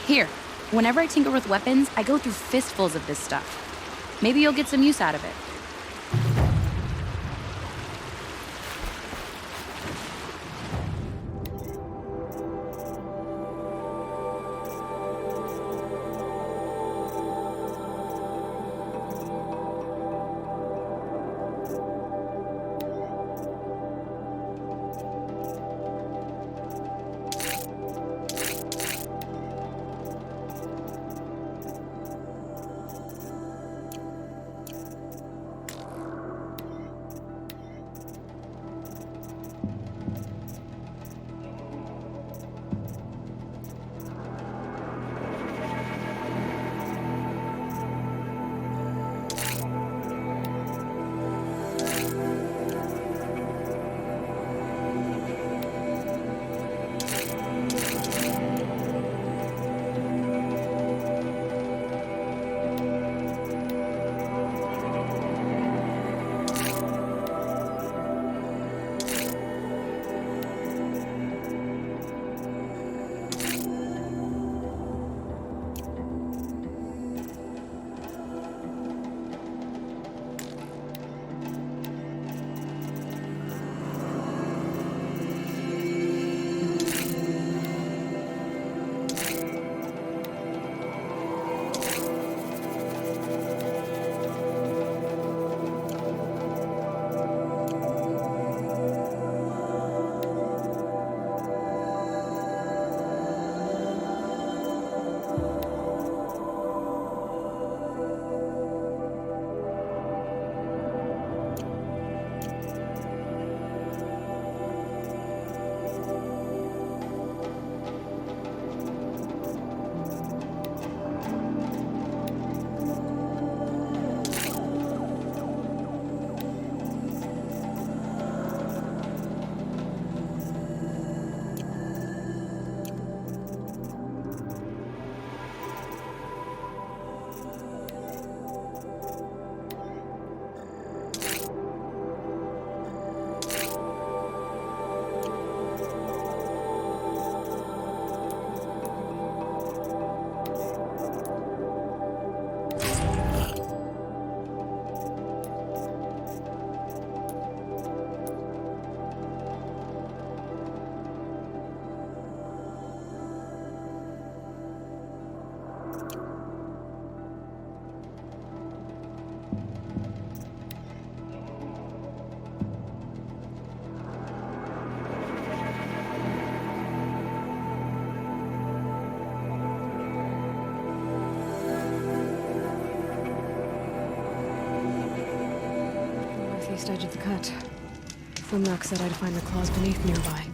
Here, whenever I tinker with weapons, I go through fistfuls of this stuff. Maybe you'll get some use out of it. Northeast edge of the cut. Flimnock said I'd find the claws beneath nearby.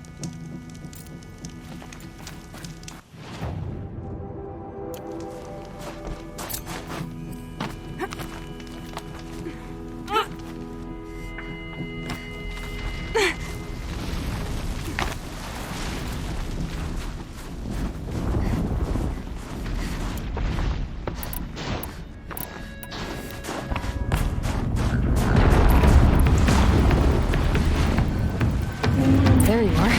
There you are.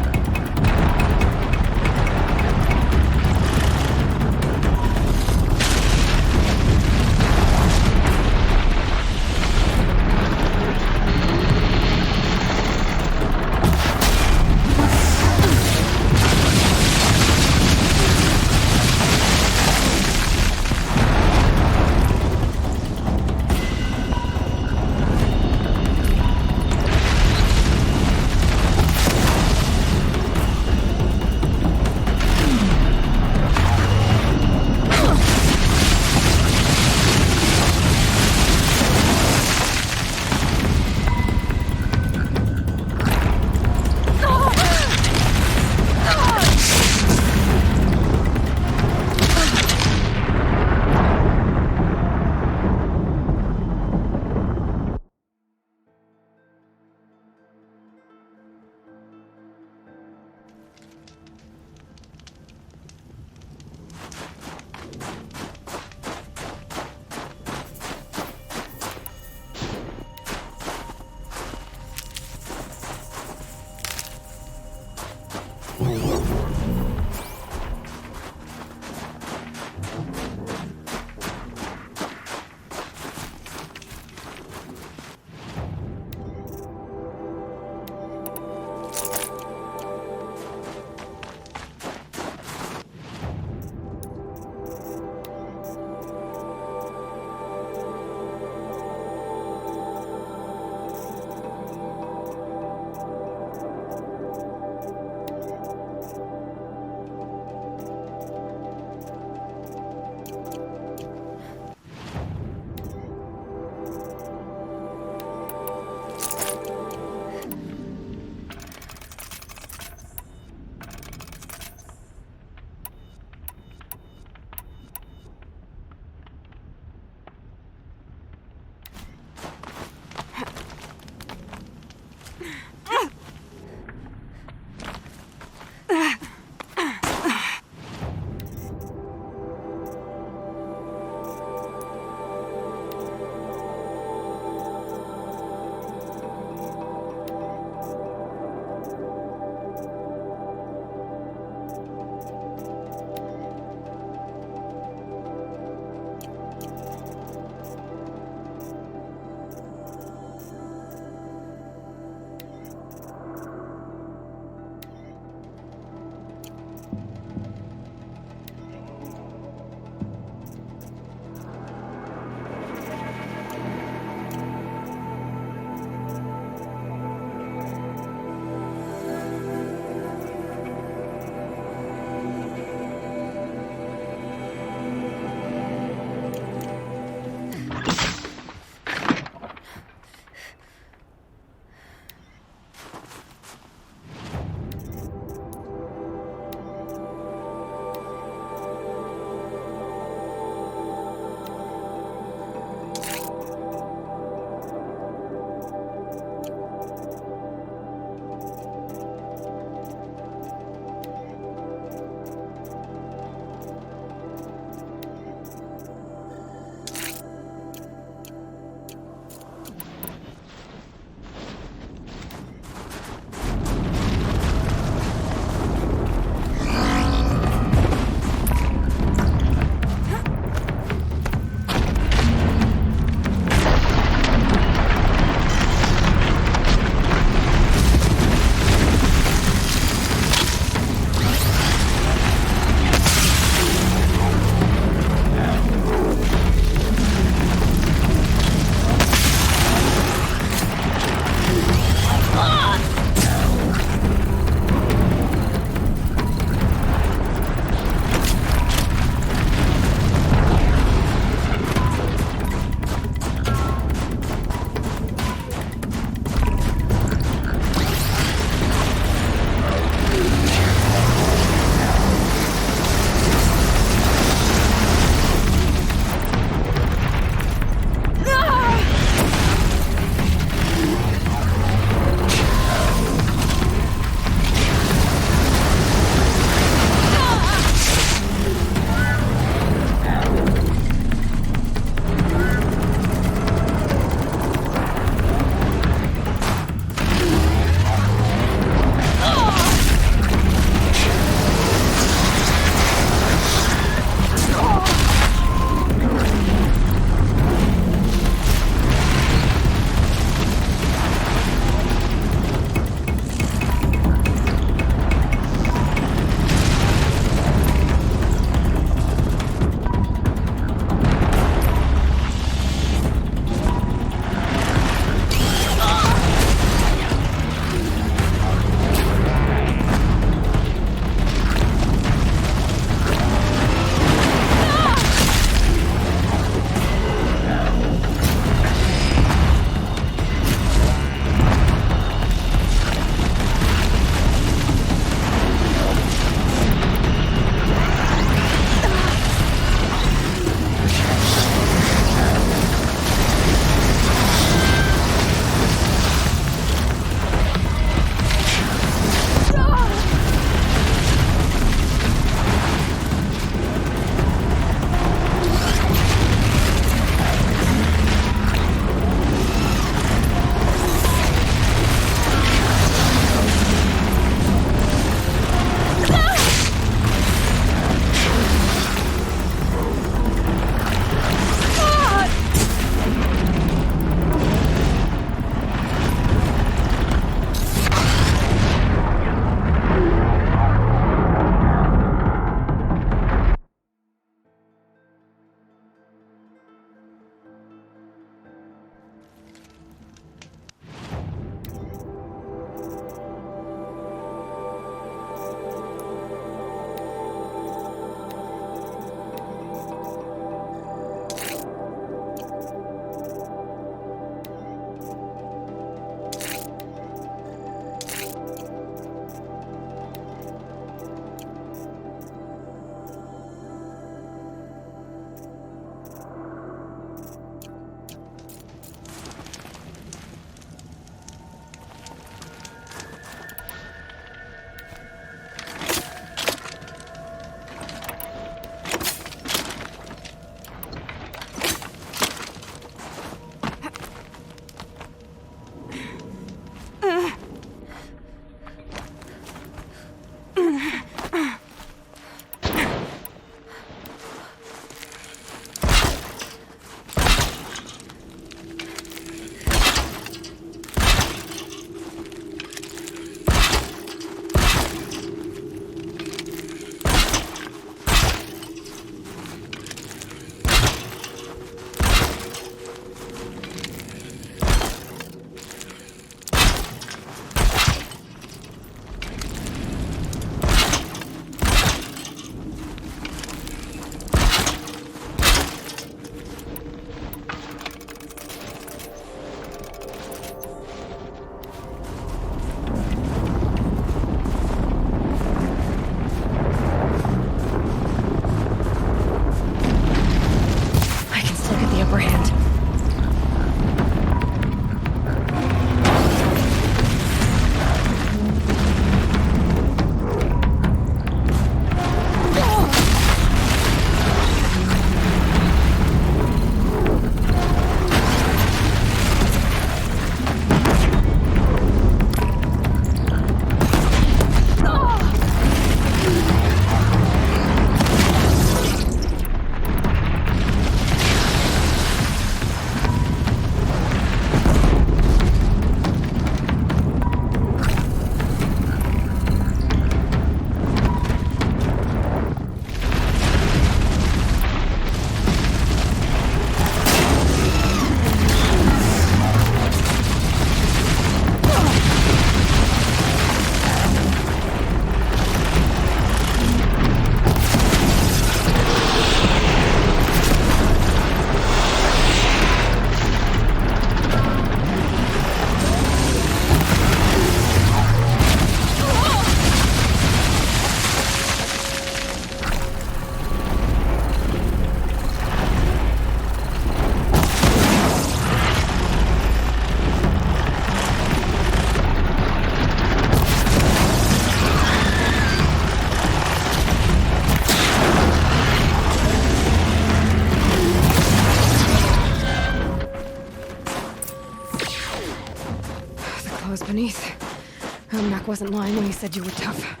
beneath. Mac wasn't lying when he said you were tough.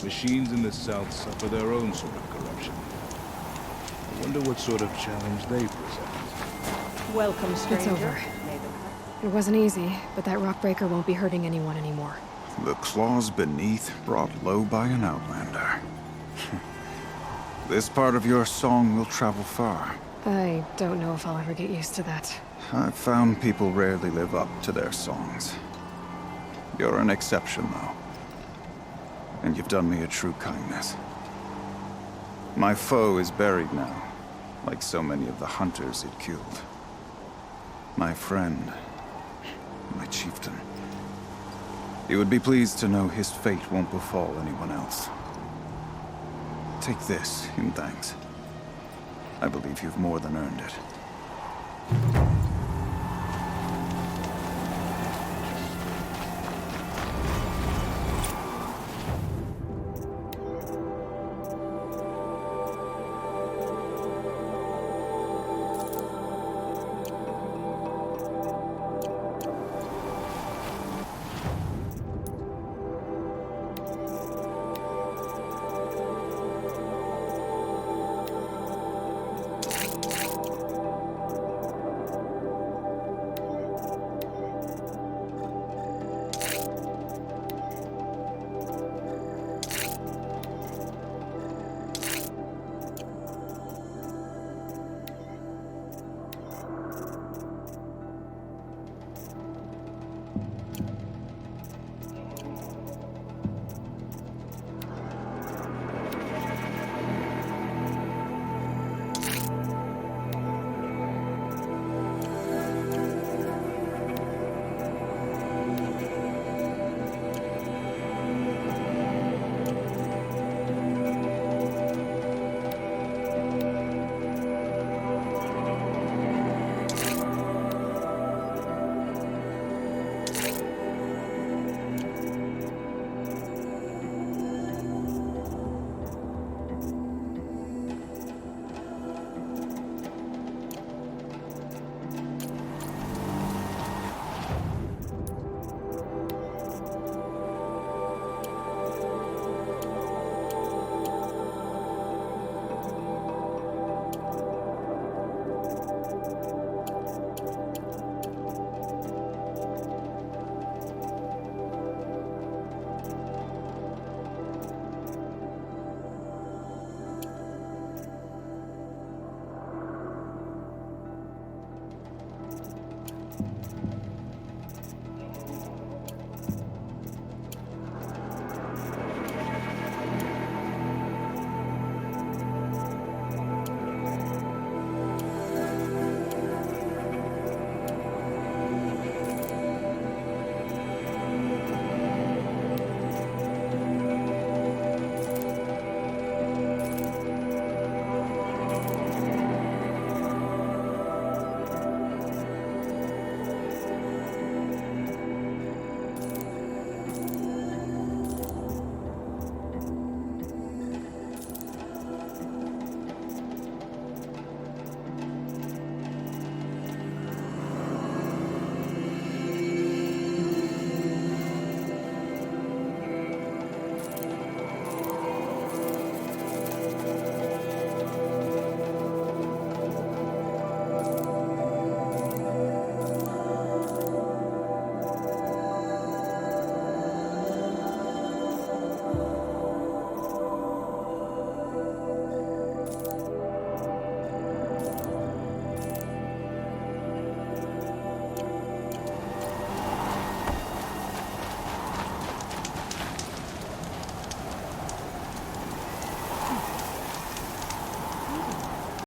Machines in the South suffer their own sort of corruption. I wonder what sort of challenge they present. Welcome, stranger. It's over. It wasn't easy, but that rock breaker won't be hurting anyone anymore. The claws beneath brought low by an outlander. This part of your song will travel far. I don't know if I'll ever get used to that. I've found people rarely live up to their songs. You're an exception, though. And you've done me a true kindness. My foe is buried now, like so many of the hunters it killed. My friend, my chieftain. You would be pleased to know his fate won't befall anyone else. Take this in thanks. I believe you've more than earned it.